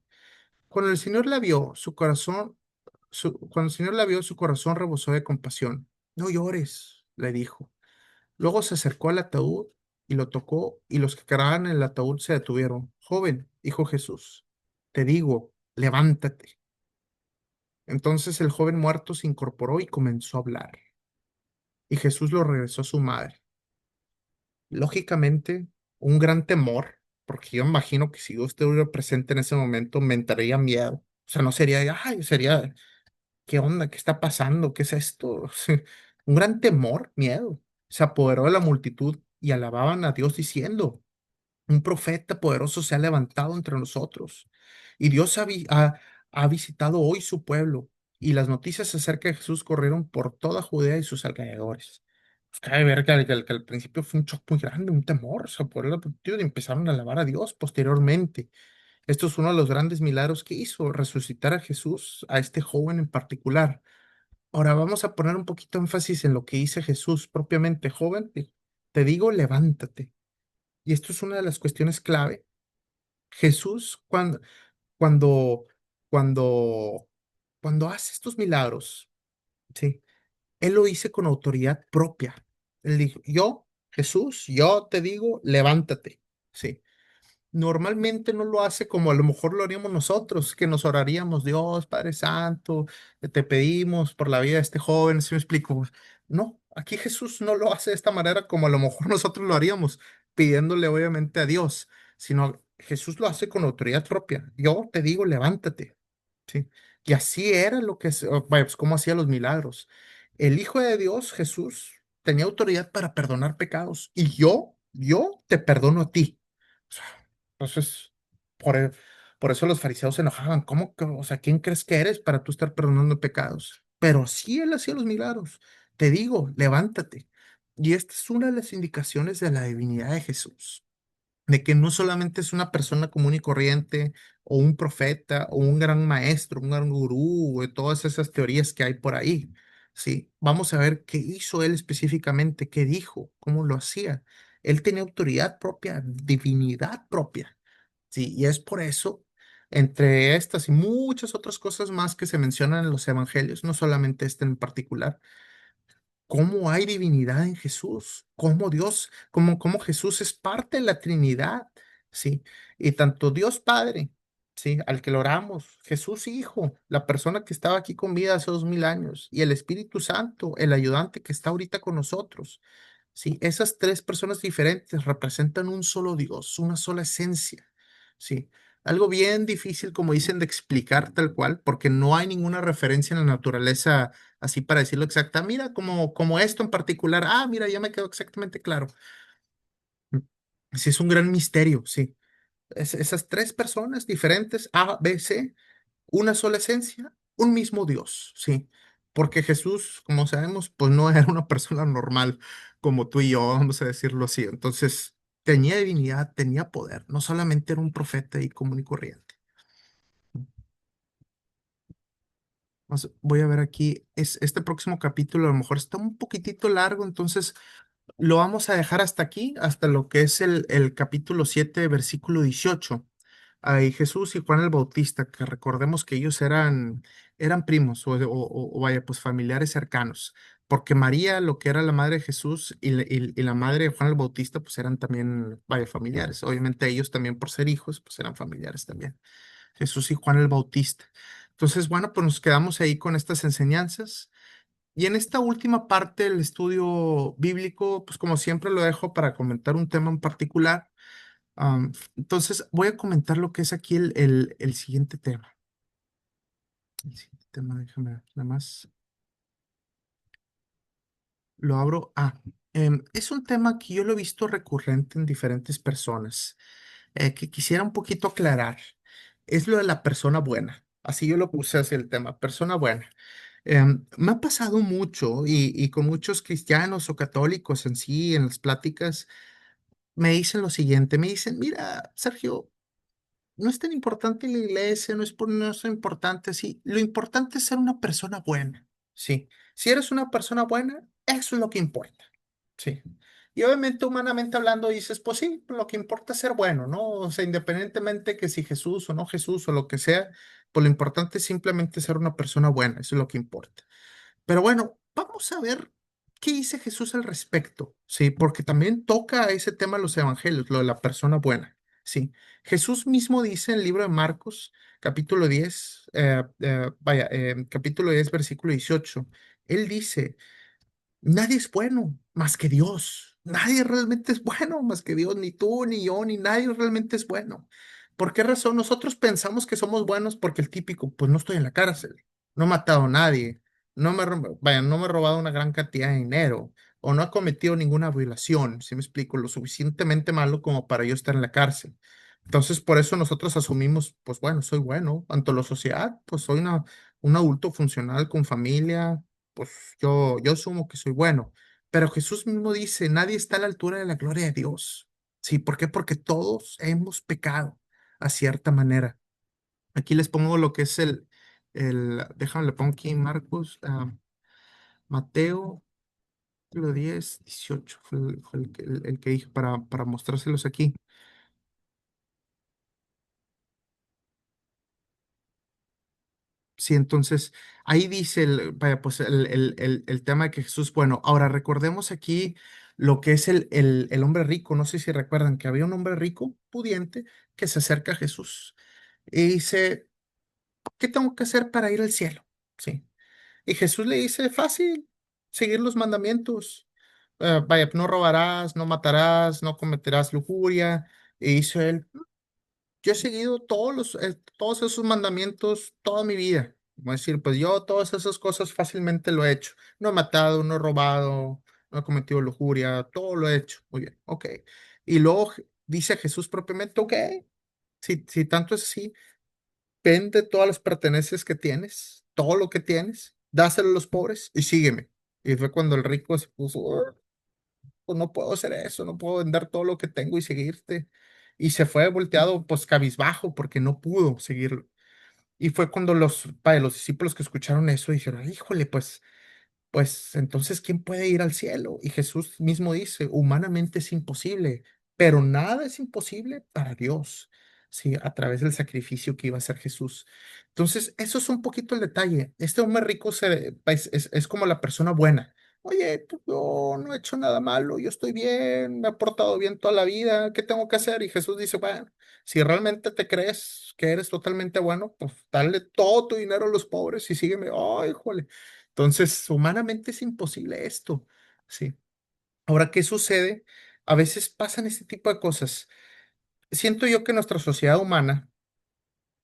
Cuando el Señor la vio, cuando el Señor la vio, su corazón rebosó de compasión. No llores, le dijo. Luego se acercó al ataúd y lo tocó, y los que cargaban el ataúd se detuvieron. Joven, dijo Jesús, te digo, levántate. Entonces el joven muerto se incorporó y comenzó a hablar, y Jesús lo regresó a su madre. Lógicamente, un gran temor, porque yo imagino que si yo estuviera presente en ese momento, me entraría miedo. O sea, no sería, ay, sería, ¿qué onda? ¿Qué está pasando? ¿Qué es esto? Un gran temor, miedo. Se apoderó de la multitud y alababan a Dios diciendo, un profeta poderoso se ha levantado entre nosotros y Dios ha visitado hoy su pueblo, y las noticias acerca de Jesús corrieron por toda Judea y sus alrededores. Pues cabe ver que al principio fue un shock muy grande, un temor, se apoderó de la multitud y empezaron a alabar a Dios posteriormente. Esto es uno de los grandes milagros que hizo, resucitar a Jesús, a este joven en particular. Ahora vamos a poner un poquito énfasis en lo que dice Jesús propiamente. Joven, te digo, levántate. Y esto es una de las cuestiones clave. Jesús, cuando, cuando, cuando hace estos milagros, ¿sí? Él lo hizo con autoridad propia. Él dijo, yo, Jesús, yo te digo, levántate. ¿Sí? Normalmente no lo hace como a lo mejor lo haríamos nosotros, que nos oraríamos, Dios, Padre Santo, que te pedimos por la vida de este joven, ¿sí me explico? No, aquí Jesús no lo hace de esta manera como a lo mejor nosotros lo haríamos, pidiéndole obviamente a Dios, sino Jesús lo hace con autoridad propia. Yo te digo, levántate, ¿sí? Y así era lo que, vaya, pues cómo hacía los milagros. El Hijo de Dios, Jesús, tenía autoridad para perdonar pecados, y yo te perdono a ti. Entonces, por, e- por eso los fariseos se enojaban. ¿Cómo que, o sea, quién crees que eres para tú estar perdonando pecados? Pero sí él hacía los milagros. Te digo, levántate. Y esta es una de las indicaciones de la divinidad de Jesús, de que no solamente es una persona común y corriente, o un profeta, o un gran maestro, un gran gurú, o de todas esas teorías que hay por ahí. Sí, vamos a ver qué hizo él específicamente, qué dijo, cómo lo hacía. Él tenía autoridad propia, divinidad propia. Sí, y es por eso, entre estas y muchas otras cosas más que se mencionan en los evangelios, no solamente este en particular, cómo hay divinidad en Jesús, cómo Dios, cómo Jesús es parte de la Trinidad, ¿sí? Y tanto Dios Padre, ¿sí? Al que lo oramos, Jesús Hijo, la persona que estaba aquí con vida hace 2000 años, y el Espíritu Santo, el ayudante que está ahorita con nosotros, ¿sí? Esas tres personas diferentes representan un solo Dios, una sola esencia, ¿sí? Algo bien difícil, como dicen, de explicar tal cual, porque no hay ninguna referencia en la naturaleza así para decirlo exacta. Mira, como esto en particular. Ah, mira, ya me quedó exactamente claro. Sí, es un gran misterio, sí. Esas tres personas diferentes, A, B, C, una sola esencia, un mismo Dios, sí. Porque Jesús, como sabemos, pues no era una persona normal como tú y yo, vamos a decirlo así. Entonces, tenía divinidad, tenía poder, no solamente era un profeta y común y corriente. Voy a ver aquí, este próximo capítulo a lo mejor está un poquitito largo, entonces lo vamos a dejar hasta aquí, hasta lo que es el capítulo 7 versículo 18. Ahí Jesús y Juan el Bautista, que recordemos que ellos eran primos, o vaya, pues familiares cercanos. porque María, lo que era la madre de Jesús y la madre de Juan el Bautista, pues eran también, vaya, familiares. Obviamente ellos también por ser hijos, pues eran familiares también. Jesús y Juan el Bautista. Entonces, bueno, pues nos quedamos ahí con estas enseñanzas. Y en esta última parte del estudio bíblico, pues como siempre lo dejo para comentar un tema en particular. Entonces, voy a comentar lo que es aquí el siguiente tema. El siguiente tema, déjame ver, nada más lo abro. Es un tema que yo lo he visto recurrente en diferentes personas, que quisiera un poquito aclarar. Es lo de la persona buena. Así yo lo puse así el tema, persona buena. Me ha pasado mucho y con muchos cristianos o católicos en sí, en las pláticas, me dicen lo siguiente, me dicen, mira, Sergio, no es tan importante la iglesia, no es tan importante, sí, lo importante es ser una persona buena, sí. Si eres una persona buena, eso es lo que importa, sí. Y obviamente, humanamente hablando, dices, pues sí, lo que importa es ser bueno, ¿no? O sea, independientemente que si Jesús o no Jesús o lo que sea, pues lo importante es simplemente ser una persona buena, eso es lo que importa. Pero bueno, vamos a ver qué dice Jesús al respecto, ¿sí? Porque también toca ese tema los evangelios, lo de la persona buena, ¿sí? Jesús mismo dice en el libro de Marcos, capítulo 10, capítulo 10, versículo 18, él dice, nadie es bueno más que Dios. Nadie realmente es bueno más que Dios, ni tú, ni yo, ni nadie realmente es bueno. ¿Por qué razón? Nosotros pensamos que somos buenos porque el típico, pues no estoy en la cárcel, no he matado a nadie, no me he robado una gran cantidad de dinero o no he cometido ninguna violación, si me explico, lo suficientemente malo como para yo estar en la cárcel. Entonces, por eso nosotros asumimos, pues bueno, soy bueno. Ante la sociedad, pues soy un adulto funcional con familia, pues yo asumo que soy bueno, pero Jesús mismo dice, nadie está a la altura de la gloria de Dios. ¿Sí? ¿Por qué? Porque todos hemos pecado a cierta manera. Aquí les pongo lo que es déjame, le pongo aquí Marcos, Mateo, lo 10 18 fue el que dije para mostrárselos aquí. Sí, entonces ahí dice vaya, pues el tema de que Jesús, bueno, ahora recordemos aquí lo que es el hombre rico. No sé si recuerdan que había un hombre rico, pudiente, que se acerca a Jesús y dice, ¿qué tengo que hacer para ir al cielo? Sí. Y Jesús le dice, fácil, seguir los mandamientos. Vaya, no robarás, no matarás, no cometerás lujuria. Y dice él, yo he seguido todos esos mandamientos toda mi vida. Como decir, pues yo todas esas cosas fácilmente lo he hecho. No he matado, no he robado, no he cometido lujuria, todo lo he hecho. Muy bien, ok. Y luego dice Jesús propiamente, ok, si tanto es así, vende todas las pertenencias que tienes, todo lo que tienes, dáselo a los pobres y sígueme. Y fue cuando el rico se puso, pues no puedo hacer eso, no puedo vender todo lo que tengo y seguirte. Y se fue volteado, pues cabizbajo, porque no pudo seguirlo. Y fue cuando los discípulos que escucharon eso dijeron, híjole, pues entonces, ¿quién puede ir al cielo? Y Jesús mismo dice, humanamente es imposible, pero nada es imposible para Dios, ¿sí? A través del sacrificio que iba a hacer Jesús. Entonces, eso es un poquito el detalle. Este hombre rico es como la persona buena. Oye, pues yo no he hecho nada malo, yo estoy bien, me he portado bien toda la vida, ¿qué tengo que hacer? Y Jesús dice, bueno, si realmente te crees que eres totalmente bueno, pues dale todo tu dinero a los pobres y sígueme. Ay, híjole. Entonces, humanamente es imposible esto, ¿sí? Ahora, ¿qué sucede? A veces pasan este tipo de cosas. Siento yo que nuestra sociedad humana,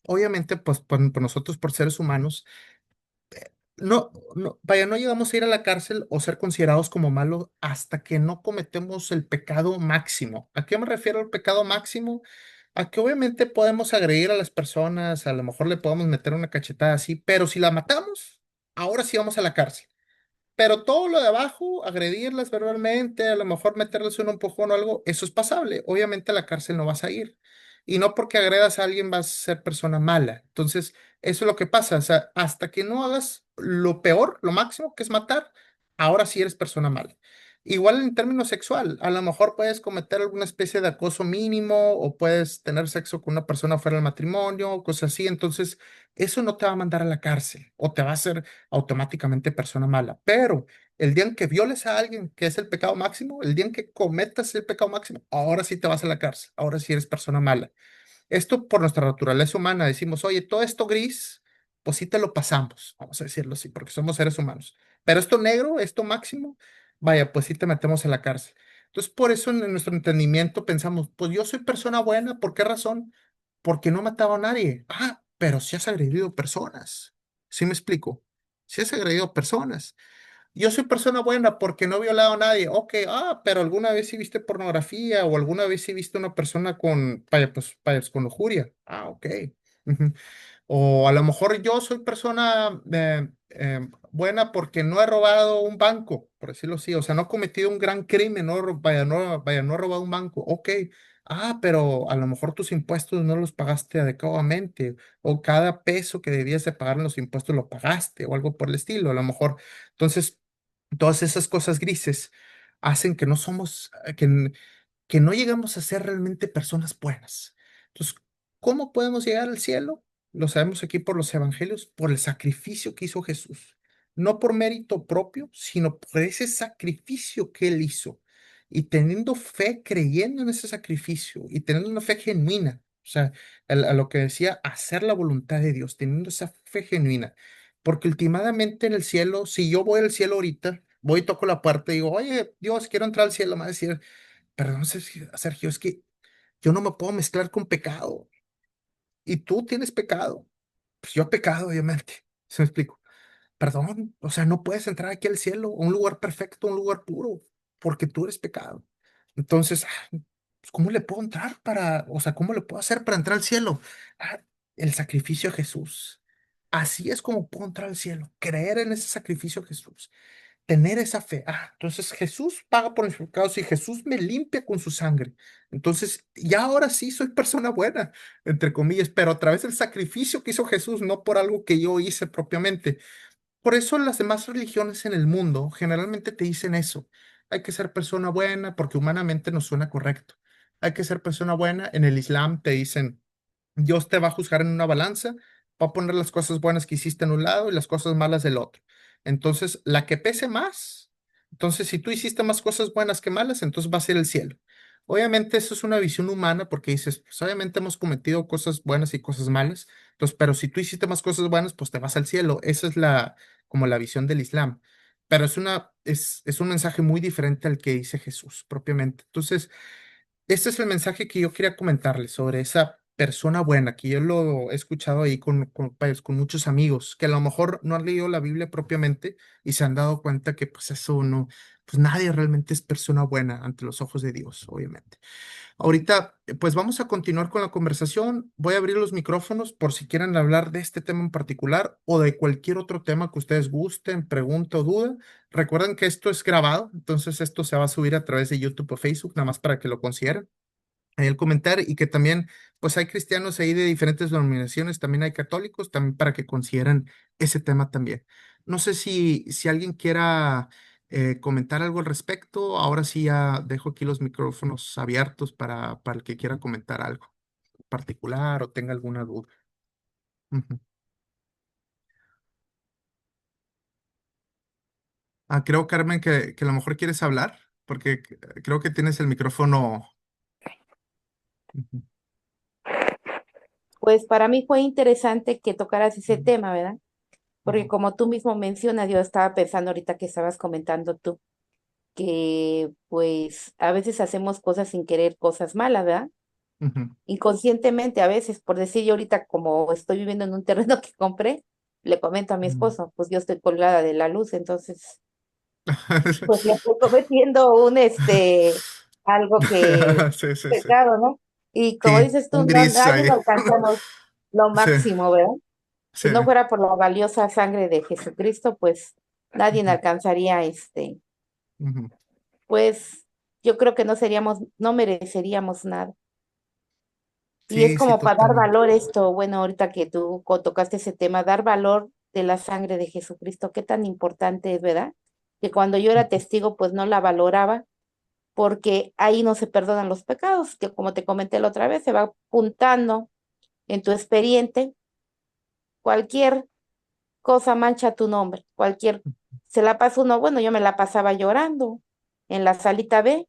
obviamente, pues por nosotros, por seres humanos, vaya, no llegamos a ir a la cárcel o ser considerados como malos hasta que no cometemos el pecado máximo. ¿A qué me refiero al pecado máximo? A que obviamente podemos agredir a las personas, a lo mejor le podemos meter una cachetada así, pero si la matamos, ahora sí vamos a la cárcel. Pero todo lo de abajo, agredirlas verbalmente, a lo mejor meterles un empujón o algo, eso es pasable. Obviamente a la cárcel no vas a ir. Y no porque agredas a alguien vas a ser persona mala. Entonces, eso es lo que pasa. O sea, hasta que no hagas lo peor, lo máximo, que es matar, ahora sí eres persona mala. Igual en términos sexual, a lo mejor puedes cometer alguna especie de acoso mínimo o puedes tener sexo con una persona fuera del matrimonio o cosas así. Entonces, eso no te va a mandar a la cárcel o te va a hacer automáticamente persona mala. Pero el día en que violes a alguien, que es el pecado máximo, el día en que cometas el pecado máximo, ahora sí te vas a la cárcel, ahora sí eres persona mala. Esto por nuestra naturaleza humana, decimos, oye, todo esto gris, pues sí te lo pasamos, vamos a decirlo así, porque somos seres humanos. Pero esto negro, esto máximo, vaya, pues sí te metemos en la cárcel. Entonces, por eso en nuestro entendimiento pensamos, pues yo soy persona buena, ¿por qué razón? Porque no mataba a nadie. Ah, pero sí has agredido personas. ¿Sí me explico? Sí has agredido personas. Yo soy persona buena porque no he violado a nadie. Ok, pero alguna vez sí viste pornografía o alguna vez sí viste una persona con, vaya, pues, con lujuria. Ah, ok. Ujú. O a lo mejor yo soy persona buena porque no he robado un banco, por decirlo así. O sea, no he cometido un gran crimen, no, vaya, no he robado un banco. Ok. Pero a lo mejor tus impuestos no los pagaste adecuadamente, o cada peso que debías de pagar en los impuestos lo pagaste, o algo por el estilo. A lo mejor, entonces, todas esas cosas grises hacen que no somos, que no llegamos a ser realmente personas buenas. Entonces, ¿cómo podemos llegar al cielo? Lo sabemos aquí por los evangelios, por el sacrificio que hizo Jesús. No por mérito propio, sino por ese sacrificio que él hizo. Y teniendo fe, creyendo en ese sacrificio y teniendo una fe genuina. O sea, a lo que decía, hacer la voluntad de Dios, teniendo esa fe genuina. Porque últimamente en el cielo, si yo voy al cielo ahorita, voy y toco la puerta y digo, oye, Dios, quiero entrar al cielo, me va a decir, perdón, Sergio, es que yo no me puedo mezclar con pecado. Y tú tienes pecado. Pues yo he pecado, obviamente. ¿Se me explico? Perdón, o sea, no puedes entrar aquí al cielo, a un lugar perfecto, un lugar puro, porque tú eres pecado. Entonces, pues, ¿cómo le puedo entrar o sea, cómo le puedo hacer para entrar al cielo? Ah, el sacrificio de Jesús. Así es como puedo entrar al cielo, creer en ese sacrificio de Jesús, tener esa fe. Entonces Jesús paga por mis pecados y Jesús me limpia con su sangre. Entonces, ya ahora sí soy persona buena, entre comillas, pero a través del sacrificio que hizo Jesús, no por algo que yo hice propiamente. Por eso las demás religiones en el mundo generalmente te dicen eso. Hay que ser persona buena porque humanamente nos suena correcto. Hay que ser persona buena. En el Islam te dicen, Dios te va a juzgar en una balanza, va a poner las cosas buenas que hiciste en un lado y las cosas malas del otro. Entonces, la que pese más, entonces si tú hiciste más cosas buenas que malas, entonces va a ser el cielo. Obviamente eso es una visión humana porque dices, pues obviamente hemos cometido cosas buenas y cosas malas, entonces, pero si tú hiciste más cosas buenas, pues te vas al cielo. Esa es como la visión del Islam. Pero es un mensaje muy diferente al que dice Jesús propiamente. Entonces, este es el mensaje que yo quería comentarles sobre esa persona buena, que yo lo he escuchado ahí pues, con muchos amigos, que a lo mejor no han leído la Biblia propiamente y se han dado cuenta que pues eso no, pues nadie realmente es persona buena ante los ojos de Dios, obviamente. Ahorita, pues vamos a continuar con la conversación. Voy a abrir los micrófonos por si quieren hablar de este tema en particular o de cualquier otro tema que ustedes gusten, pregunta o duda. Recuerden que esto es grabado, entonces esto se va a subir a través de YouTube o Facebook, nada más para que lo consideren. Ahí el comentar y que también, pues hay cristianos ahí de diferentes denominaciones, también hay católicos, también para que consideren ese tema también. No sé si alguien quiera comentar algo al respecto. Ahora sí ya dejo aquí los micrófonos abiertos para el que quiera comentar algo particular o tenga alguna duda. Ujú. Creo, Carmen, que a lo mejor quieres hablar, porque creo que tienes el micrófono. Ujú, Pues para mí fue interesante que tocaras ese ujú, tema, ¿verdad? Porque ujú, como tú mismo mencionas, yo estaba pensando ahorita que estabas comentando tú, que pues a veces hacemos cosas sin querer, cosas malas, ¿verdad? ujú. Inconscientemente a veces, por decir yo ahorita como estoy viviendo en un terreno que compré, le comento a mi esposo, pues yo estoy colgada de la luz, entonces pues le estoy cometiendo algo que, Sí, sí, sí. pecado, ¿no? Y como Sí, dices tú, un no, gris nadie ahí. lo alcanzamos lo Sí, máximo, ¿verdad? sí. Si no fuera por la valiosa sangre de Jesucristo, pues nadie Ujú, alcanzaría ujú. pues yo creo que no seríamos, no mereceríamos nada. Y es Sí, sí, como para dar totalmente. valor esto, bueno, ahorita que tocaste ese tema, dar valor de la sangre de Jesucristo, qué tan importante es, ¿verdad? que cuando yo era testigo, pues no la valoraba, porque ahí no se perdonan los pecados, que como te comenté la otra vez, se va apuntando en tu expediente, cualquier cosa mancha tu nombre, se la pasa uno, bueno, yo me la pasaba llorando en la salita B,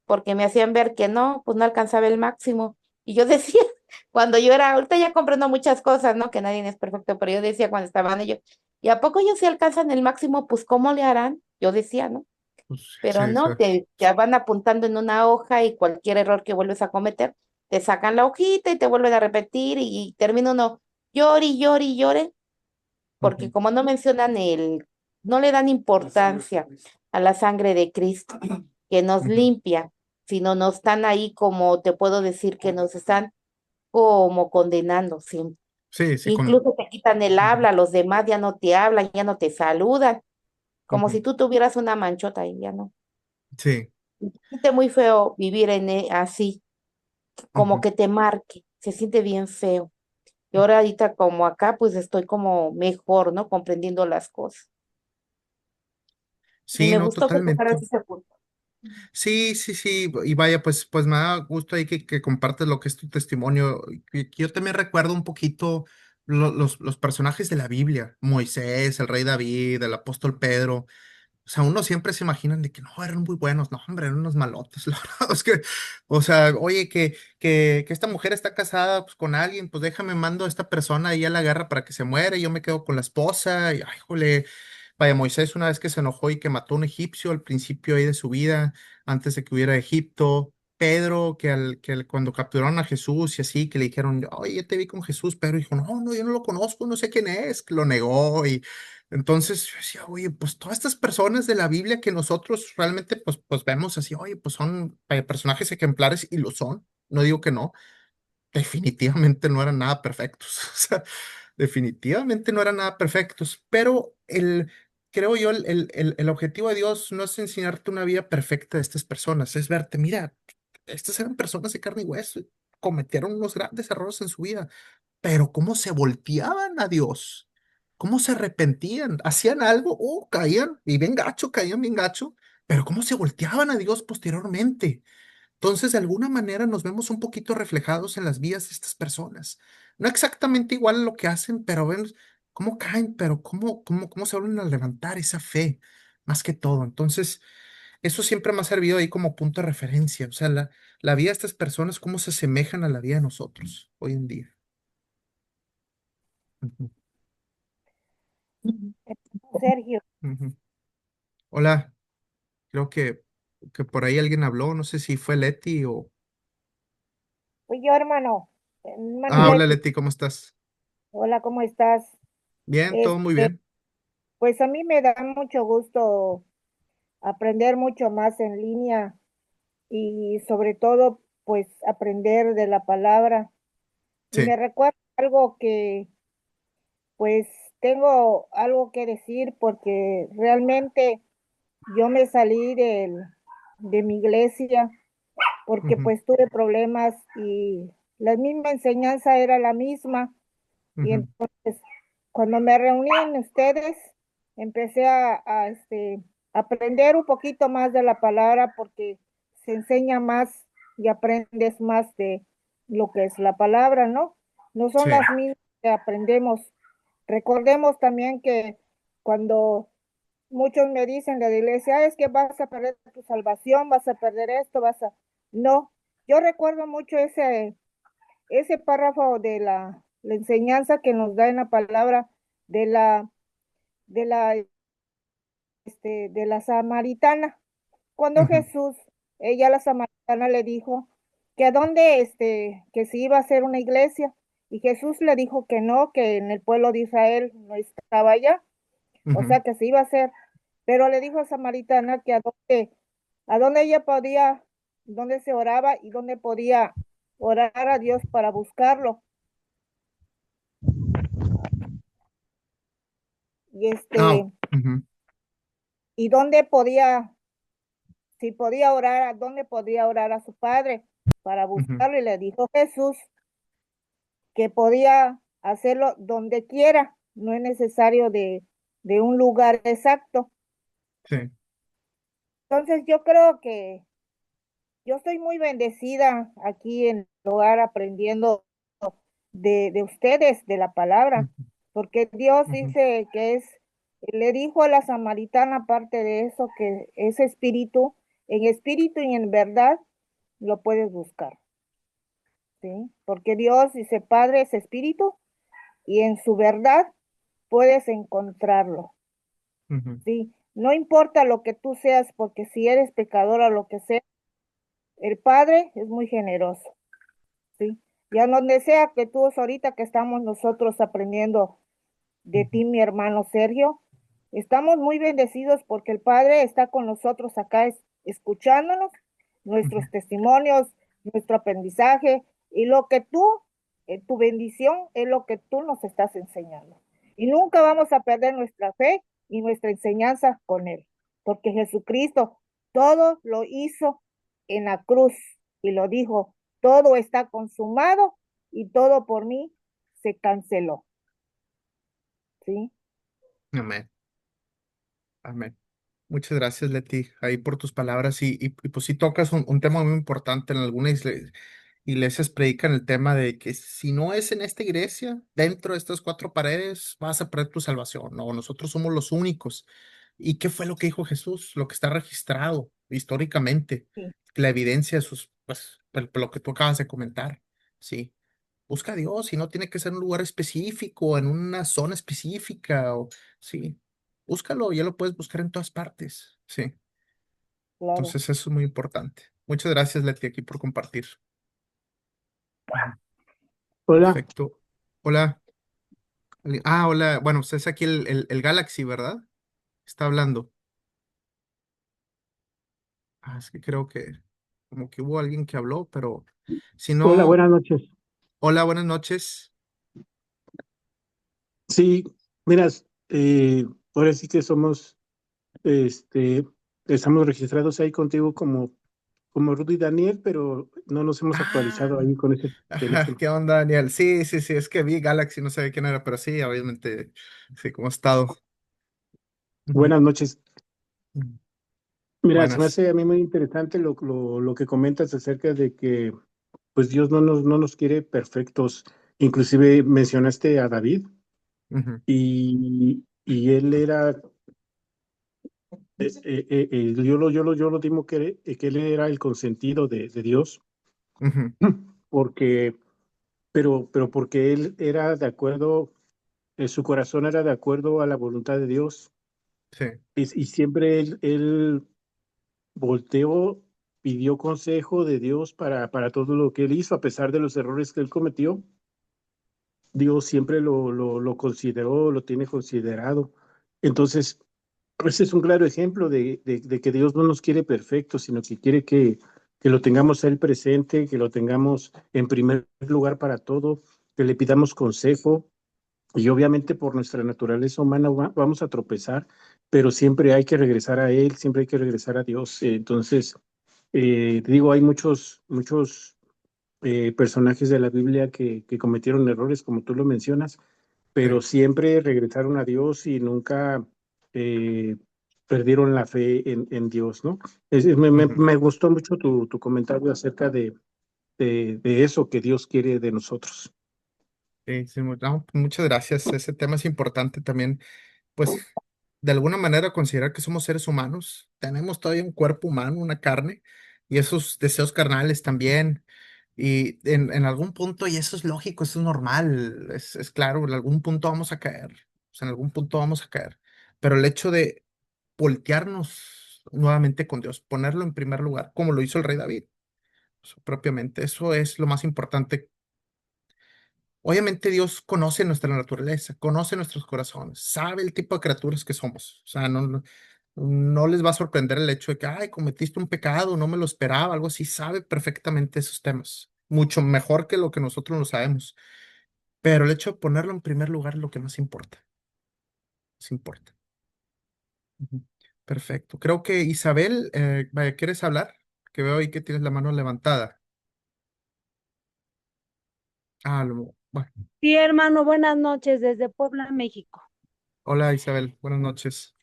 porque me hacían ver que no, pues no alcanzaba el máximo. Y yo decía, cuando yo era, ahorita ya comprendo muchas cosas, ¿no? Que nadie es perfecto, pero yo decía cuando estaban ellos, ¿y a poco ellos sí alcanzan el máximo? Pues ¿cómo le harán? Yo decía, ¿no? Pues, Pero sí, no, te van apuntando en una hoja y cualquier error que vuelves a cometer, te sacan la hojita y te vuelven a repetir y termina uno llore y llore y llore, porque ujú, como no mencionan no le dan importancia a la sangre de Cristo, que nos ujú. limpia, sino nos están ahí como te puedo decir que nos están como condenando siempre. Sí, sí, Incluso te quitan el ujú, habla, los demás ya no te hablan, ya no te saludan, como ujú. si tú tuvieras una manchota y ya no. Sí, Se siente muy feo vivir así, como ujú. que te marque, se siente bien feo. Y ahora ahorita como acá, pues estoy como mejor, ¿no? Comprendiendo las cosas. Y Sí, me no, gustó que totalmente. tocaras ese punto. Sí, sí, sí, y vaya, pues me da gusto ahí que compartes lo que es tu testimonio. Yo también recuerdo un poquito los personajes de la Biblia, Moisés, el rey David, el apóstol Pedro. O sea, uno siempre se imaginan de que no, eran muy buenos, no, hombre, eran unos malotes, la verdad es que, o sea, oye, que esta mujer está casada pues, con alguien, pues déjame, mando a esta persona ahí a la guerra para que se muera, y yo me quedo con la esposa, y ay, jole, vaya, Moisés una vez que se enojó y que mató a un egipcio al principio ahí de su vida, antes de que hubiera Egipto. Pedro, cuando capturaron a Jesús y así, que le dijeron, oye, yo te vi con Jesús, Pedro dijo, no, no, yo no lo conozco, no sé quién es, que lo negó. Y entonces yo decía, oye, pues todas estas personas de la Biblia que nosotros realmente pues vemos así, oye, pues son personajes ejemplares y lo son, no digo que no, definitivamente no eran nada perfectos, o sea, definitivamente no eran nada perfectos, pero creo yo, el objetivo de Dios no es enseñarte una vida perfecta de estas personas, es verte, mira, estas eran personas de carne y hueso, cometieron unos grandes errores en su vida, pero cómo se volteaban a Dios, cómo se arrepentían, hacían algo, caían, y bien gacho, caían bien gacho, pero cómo se volteaban a Dios posteriormente. Entonces, de alguna manera nos vemos un poquito reflejados en las vidas de estas personas. No exactamente igual a lo que hacen, pero ven cómo caen, pero cómo se vuelven a levantar esa fe, más que todo. Entonces, eso siempre me ha servido ahí como punto de referencia. O sea, la vida de estas personas, cómo se asemejan a la vida de nosotros hoy en día. Ujú, Ujú. Sergio, ujú. Hola, creo que por ahí alguien habló, no sé si fue Leti o... fui yo, hermano Ah, hola Leti. Leti, ¿cómo estás? Hola, ¿cómo estás? Bien, todo muy Este, bien. pues a mí me da mucho gusto aprender mucho más en línea y sobre todo, pues aprender de la palabra. Y me Sí. recuerda algo que, pues tengo algo que decir porque realmente yo me salí de mi iglesia porque Ujú, pues tuve problemas y la misma enseñanza era la misma. Y ujú. entonces, cuando me reuní en ustedes, empecé aprender un poquito más de la palabra porque se enseña más y aprendes más de lo que es la palabra, ¿no? No son las Sí. mismas que aprendemos. Recordemos también que cuando muchos me dicen de la iglesia: "Ah, es que vas a perder tu salvación, vas a perder esto, vas a..." No, yo recuerdo mucho ese párrafo de la enseñanza que nos da en la palabra de de la, de la samaritana. Cuando Ujú, Jesús, ella la samaritana le dijo que a dónde, que se iba a hacer una iglesia, y Jesús le dijo que no, que en el pueblo de Israel no estaba allá, o ujú. sea que se iba a hacer, pero le dijo a samaritana que a dónde ella podía, dónde se oraba y dónde podía orar a Dios para buscarlo. Y Ah, ujú, y dónde podía, si podía orar, a dónde podía orar a su padre para ujú. buscarlo. Y le dijo Jesús que podía hacerlo donde quiera, no es necesario de un lugar exacto. Sí. Entonces yo creo que yo estoy muy bendecida aquí en el hogar aprendiendo de ustedes, de la palabra, Ujú, porque Dios ujú, dice que le dijo a la samaritana, aparte de eso, que es espíritu y en verdad lo puedes buscar, ¿sí? Porque Dios dice, Padre es espíritu y en su verdad puedes encontrarlo, ujú, ¿sí? No importa lo que tú seas, porque si eres pecador o lo que sea, el Padre es muy generoso, ¿sí? Y a donde sea que tú ahorita que estamos nosotros aprendiendo de ujú, ti, mi hermano Sergio, estamos muy bendecidos porque el Padre está con nosotros acá escuchándonos, ujú, nuestros testimonios, nuestro aprendizaje y lo que tu bendición es lo que tú nos estás enseñando. Y nunca vamos a perder nuestra fe y nuestra enseñanza con Él, porque Jesucristo todo lo hizo en la cruz y lo dijo, todo está consumado y todo por mí se canceló, ¿sí? amén, amén. Muchas gracias, Leti, ahí por tus palabras. Y pues sí tocas un tema muy importante. En algunas iglesias predican el tema de que si no es en esta iglesia, dentro de estas cuatro paredes, vas a perder tu salvación. No, nosotros somos los únicos. ¿Y qué fue lo que dijo Jesús? Lo que está registrado históricamente, Sí, la evidencia de sus, pues, lo que tú acabas de comentar. Sí. Busca a Dios y no tiene que ser en un lugar específico, en una zona específica. Sí. Búscalo, ya lo puedes buscar en todas partes. Sí. claro. Entonces, eso es muy importante. Muchas gracias, Leti, aquí por compartir. Ujú. Hola, Perfecto. Hola. Hola. Bueno, usted es aquí el Galaxy, ¿verdad? Está hablando. Es que creo que como que hubo alguien que habló, pero si hola, no, buenas noches. hola, buenas noches. Sí, miras, ahora sí que somos, este, estamos registrados ahí contigo como Rudy y Daniel, pero no nos hemos actualizado Ah, ahí con ese ajá, teléfono. ¿qué onda, Daniel? Sí, sí, sí, es que vi Galaxy, no sabía quién era, pero sí, obviamente, sí, ¿cómo ha estado? Ujú, Buenas noches. ujú. Mira, se me Buenas. hace a mí muy interesante lo que comentas acerca de que, pues Dios no nos quiere perfectos. Inclusive mencionaste a David y él era yo lo digo que él era el consentido de Dios, Ujú, ujú, porque, pero porque él era de acuerdo, su corazón era de acuerdo a la voluntad de Dios, sí, y siempre él volteó, pidió consejo de Dios para todo lo que él hizo, a pesar de los errores que él cometió. Dios siempre lo consideró, lo tiene considerado. Entonces, ese es un claro ejemplo de que Dios no nos quiere perfectos, sino que quiere que lo tengamos a Él presente, que lo tengamos en primer lugar para todo, que le pidamos consejo. Y obviamente por nuestra naturaleza humana vamos a tropezar, pero siempre hay que regresar a Él, siempre hay que regresar a Dios. Entonces, te digo, hay muchos personajes de la Biblia que cometieron errores, como tú lo mencionas, sí, pero siempre regresaron a Dios y nunca eh, perdieron la fe en Dios, ¿no? ujú. Me gustó mucho tu comentario acerca de eso que Dios quiere de nosotros. Sí, sí, no, muchas gracias. Ese tema es importante también, pues, de alguna manera considerar que somos seres humanos, tenemos todavía un cuerpo humano, una carne, y esos deseos carnales también. Y en algún punto, y eso es lógico, eso es normal, es claro, en algún punto vamos a caer, o sea, en algún punto vamos a caer. Pero el hecho de voltearnos nuevamente con Dios, ponerlo en primer lugar, como lo hizo el rey David, o sea, propiamente, eso es lo más importante. Obviamente Dios conoce nuestra naturaleza, conoce nuestros corazones, sabe el tipo de criaturas que somos. O sea, no les va a sorprender el hecho de que, ay, cometiste un pecado, no me lo esperaba, algo así. Sabe perfectamente esos temas, mucho mejor que lo que nosotros lo sabemos. Pero el hecho de ponerlo en primer lugar es lo que más importa. Nos importa. Ujú. Perfecto. Creo que Isabel, vaya, ¿quieres hablar? Que veo ahí que tienes la mano levantada. Bueno. Sí, hermano, buenas noches desde Puebla, México. Hola Isabel, buenas noches.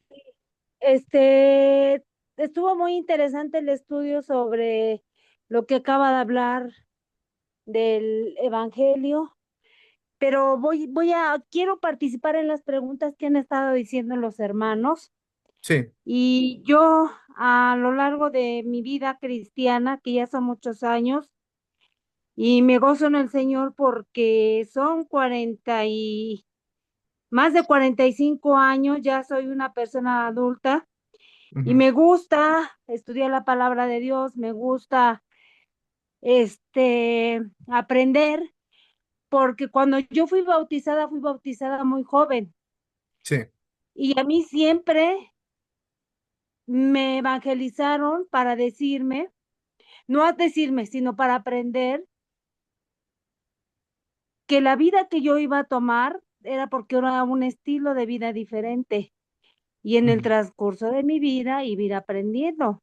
Este, estuvo muy interesante el estudio sobre lo que acaba de hablar del Evangelio, pero quiero participar en las preguntas que han estado diciendo los hermanos. Sí. Y yo, a lo largo de mi vida cristiana, que ya son muchos años, y me gozo en el Señor porque son más de 45 años, ya soy una persona adulta y Ujú. me gusta estudiar la palabra de Dios, me gusta aprender, porque cuando yo fui bautizada muy joven Sí. y a mí siempre me evangelizaron para decirme, no a decirme, sino para aprender que la vida que yo iba a tomar era porque era un estilo de vida diferente y en el Ujú. transcurso de mi vida iba a ir aprendiendo.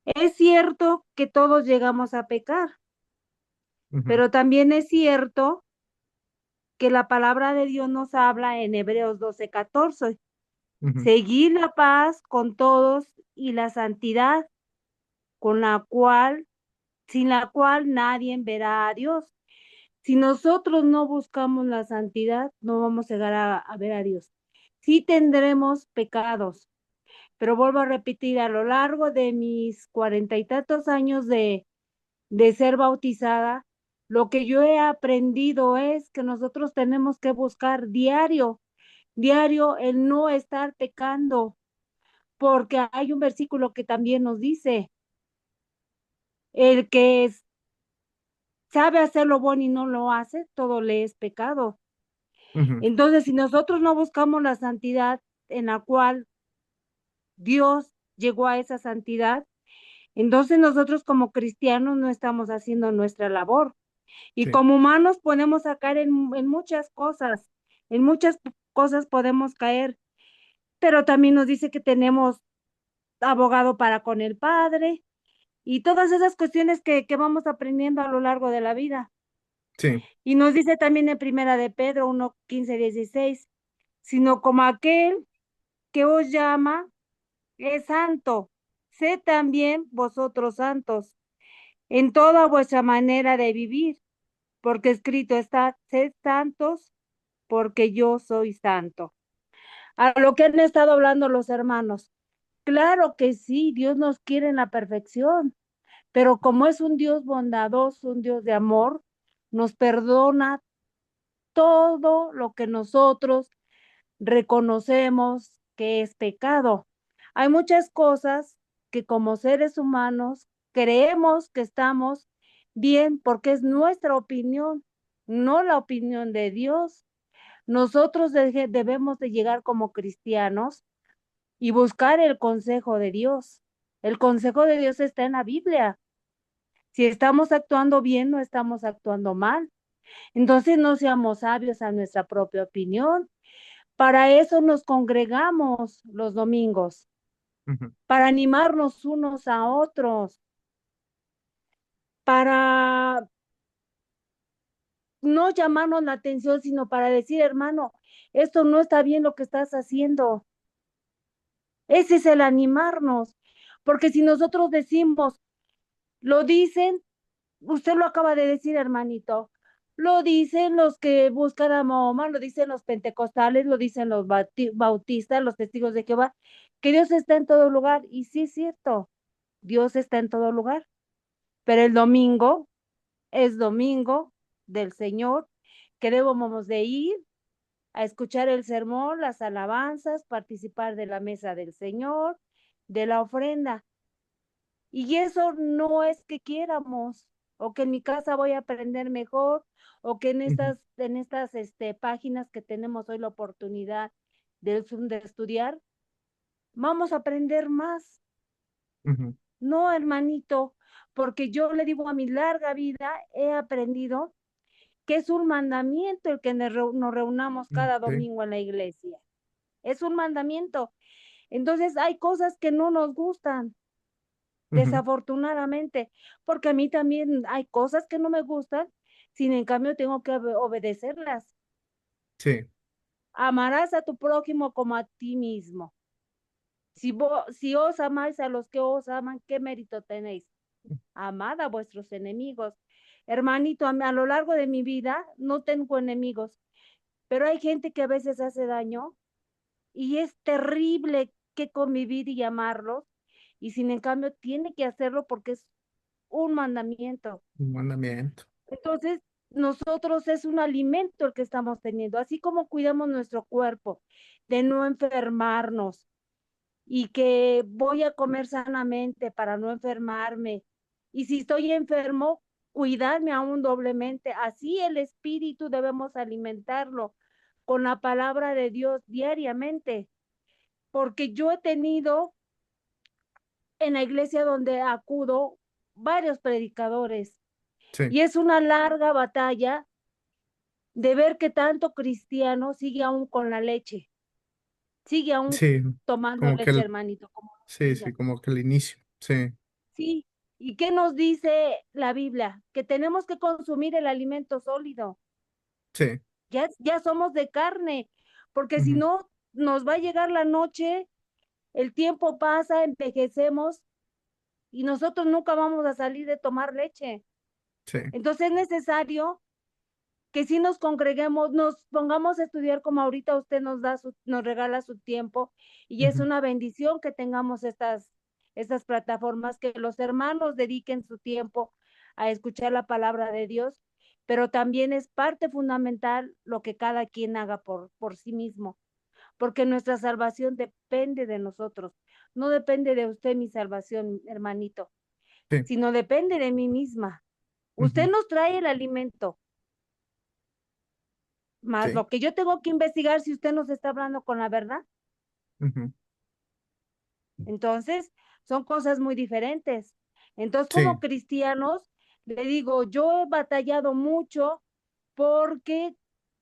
Es cierto que todos llegamos a pecar, Ujú. pero también es cierto que la palabra de Dios nos habla en Hebreos 12:14, Ujú. seguir la paz con todos y la santidad, sin la cual nadie verá a Dios. Si nosotros no buscamos la santidad, no vamos a llegar a ver a Dios. Sí tendremos pecados, pero vuelvo a repetir, a lo largo de mis 40 y tantos años de ser bautizada, lo que yo he aprendido es que nosotros tenemos que buscar diario el no estar pecando, porque hay un versículo que también nos dice, el que sabe hacer lo bueno y no lo hace, todo le es pecado. Ujú. Entonces, si nosotros no buscamos la santidad en la cual Dios llegó a esa santidad, entonces nosotros como cristianos no estamos haciendo nuestra labor. Y Sí. como humanos podemos sacar en en muchas cosas podemos caer, pero también nos dice que tenemos abogado para con el Padre y todas esas cuestiones que vamos aprendiendo a lo largo de la vida. Sí. Y nos dice también en Primera de Pedro 1:15-16, sino como aquel que os llama es santo, sed también vosotros santos en toda vuestra manera de vivir, porque escrito está, sed santos, porque yo soy santo. A lo que han estado hablando los hermanos, claro que sí, Dios nos quiere en la perfección, pero como es un Dios bondadoso, un Dios de amor, nos perdona todo lo que nosotros reconocemos que es pecado. Hay muchas cosas que como seres humanos creemos que estamos bien porque es nuestra opinión, no la opinión de Dios. Nosotros debemos de llegar como cristianos y buscar el consejo de Dios. El consejo de Dios está en la Biblia. Si estamos actuando bien, no estamos actuando mal. Entonces no seamos sabios a nuestra propia opinión. Para eso nos congregamos los domingos, Ujú. para animarnos unos a otros, para no llamarnos la atención, sino para decir, hermano, esto no está bien lo que estás haciendo. Ese es el animarnos, porque si nosotros decimos, lo dicen, usted lo acaba de decir, hermanito, lo dicen los que buscan a Mahoma, lo dicen los pentecostales, lo dicen los bautistas, los testigos de Jehová, que Dios está en todo lugar. Y sí es cierto, Dios está en todo lugar, pero el domingo es domingo del Señor, que debemos de ir a escuchar el sermón, las alabanzas, participar de la mesa del Señor, de la ofrenda. Y eso no es que quieramos, o que en mi casa voy a aprender mejor, o que Ujú. en estas páginas que tenemos hoy la oportunidad de Zoom de estudiar, vamos a aprender más. Ujú. No, hermanito, porque yo le digo a mi larga vida, he aprendido que es un mandamiento el que nos reunamos cada Sí. domingo en la iglesia. Es un mandamiento. Entonces hay cosas que no nos gustan, Ujú. desafortunadamente, porque a mí también hay cosas que no me gustan, sin en cambio tengo que obedecerlas. Sí. Amarás a tu prójimo como a ti mismo. Si os amáis a los que os aman, ¿qué mérito tenéis? Amad a vuestros enemigos. Hermanito, a lo largo de mi vida no tengo enemigos, pero hay gente que a veces hace daño y es terrible que convivir y amarlos, y sin en cambio tiene que hacerlo porque es un mandamiento. Un mandamiento. Entonces, nosotros es un alimento el que estamos teniendo, así como cuidamos nuestro cuerpo de no enfermarnos y que voy a comer sanamente para no enfermarme. Y si estoy enfermo, cuidarme aún doblemente. Así el espíritu debemos alimentarlo con la palabra de Dios diariamente, porque yo he tenido en la iglesia donde acudo varios predicadores Sí, y es una larga batalla de ver que tanto cristiano sigue aún con la leche, sigue aún sí, tomando como que leche, hermanito, como sí, sí, niños. como que el inicio. Sí, Sí, ¿y qué nos dice la Biblia? Que tenemos que consumir el alimento sólido. sí. Ya somos de carne, porque si Ujú, no, nos va a llegar la noche, el tiempo pasa, envejecemos y nosotros nunca vamos a salir de tomar leche. sí, Entonces es necesario que si nos congreguemos, nos pongamos a estudiar como ahorita usted nos regala su tiempo, y es ujú, una bendición que tengamos estas plataformas, que los hermanos dediquen su tiempo a escuchar la palabra de Dios, pero también es parte fundamental lo que cada quien haga por sí mismo, porque nuestra salvación depende de nosotros, no depende de usted mi salvación, hermanito, sí, sino depende de mí misma. Usted ujú, nos trae el alimento, más sí, lo que yo tengo que investigar si usted nos está hablando con la verdad. ujú, Entonces, son cosas muy diferentes. Entonces, como sí, cristianos, le digo, yo he batallado mucho porque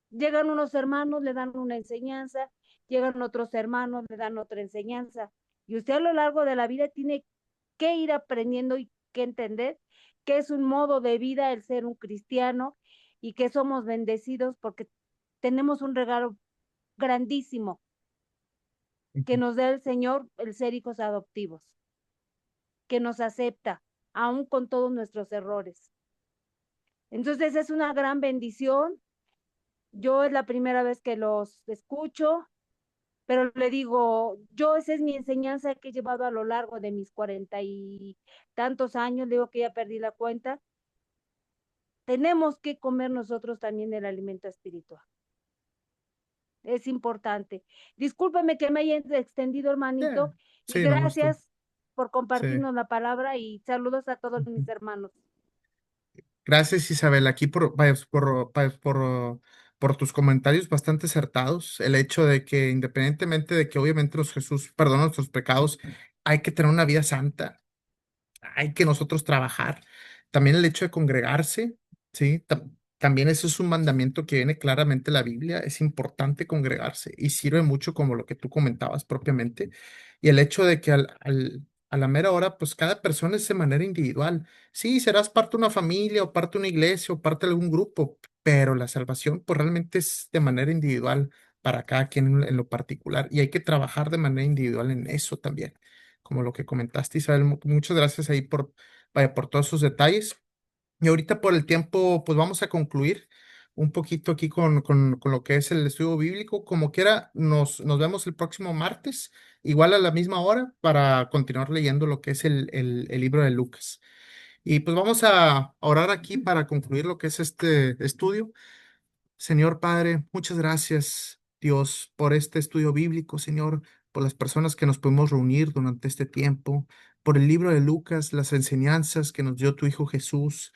llegan unos hermanos, le dan una enseñanza, llegan otros hermanos, le dan otra enseñanza. Y usted a lo largo de la vida tiene que ir aprendiendo y que entender que es un modo de vida el ser un cristiano, y que somos bendecidos porque tenemos un regalo grandísimo que ujú, nos da el Señor, el ser hijos adoptivos, que nos acepta, aún con todos nuestros errores. Entonces es una gran bendición. Yo es la primera vez que los escucho, pero le digo, yo esa es mi enseñanza que he llevado a lo largo de mis 40 y tantos años, le digo que ya perdí la cuenta. Tenemos que comer nosotros también el alimento espiritual. Es importante. Discúlpeme que me haya extendido, hermanito, y sí, no, no estoy. gracias por Sí. compartirnos la palabra, y saludos a todos Ujú. mis hermanos. Gracias, Isabel, aquí por tus comentarios bastante acertados. El hecho de que independientemente de que obviamente Jesús perdona nuestros pecados, hay que tener una vida santa, hay que nosotros trabajar. También el hecho de congregarse, ¿sí? También eso es un mandamiento que viene claramente en la Biblia. Es importante congregarse y sirve mucho como lo que tú comentabas propiamente. Y el hecho de que a la mera hora, pues cada persona es de manera individual. Sí, serás parte de una familia o parte de una iglesia o parte de algún grupo, pero la salvación pues realmente es de manera individual para cada quien en lo particular, y hay que trabajar de manera individual en eso también, como lo que comentaste, Isabel. Muchas gracias ahí vaya, por todos esos detalles. Y ahorita por el tiempo, pues vamos a concluir un poquito aquí con lo que es el estudio bíblico. Como quiera, nos vemos el próximo martes, igual a la misma hora, para continuar leyendo lo que es el libro de Lucas. Y pues vamos a orar aquí para concluir lo que es este estudio. Señor Padre, muchas gracias, Dios, por este estudio bíblico, Señor, por las personas que nos podemos reunir durante este tiempo, por el libro de Lucas, las enseñanzas que nos dio tu Hijo Jesús,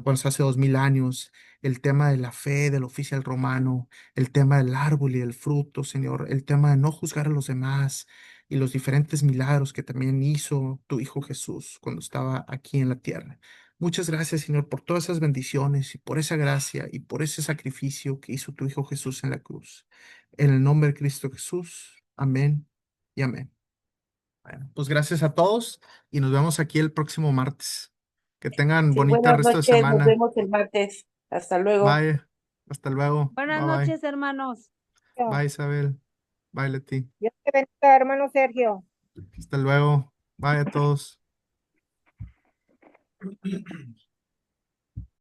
pues hace 2000 años, el tema de la fe del oficial romano, el tema del árbol y del fruto, Señor, el tema de no juzgar a los demás y los diferentes milagros que también hizo tu Hijo Jesús cuando estaba aquí en la tierra. Muchas gracias, Señor, por todas esas bendiciones y por esa gracia y por ese sacrificio que hizo tu Hijo Jesús en la cruz. En el nombre de Cristo Jesús. Amén y amén. Bueno, pues gracias a todos y nos vemos aquí el próximo martes. Que tengan Sí, bonita buenas resto de noches, nos semana. vemos el martes. Hasta luego. Bye. Hasta luego. Buenas Bye bye. noches, hermanos. Bye, Isabel. Bye, Leti. Dios te bendiga, hermano Sergio. Hasta luego. Bye a todos.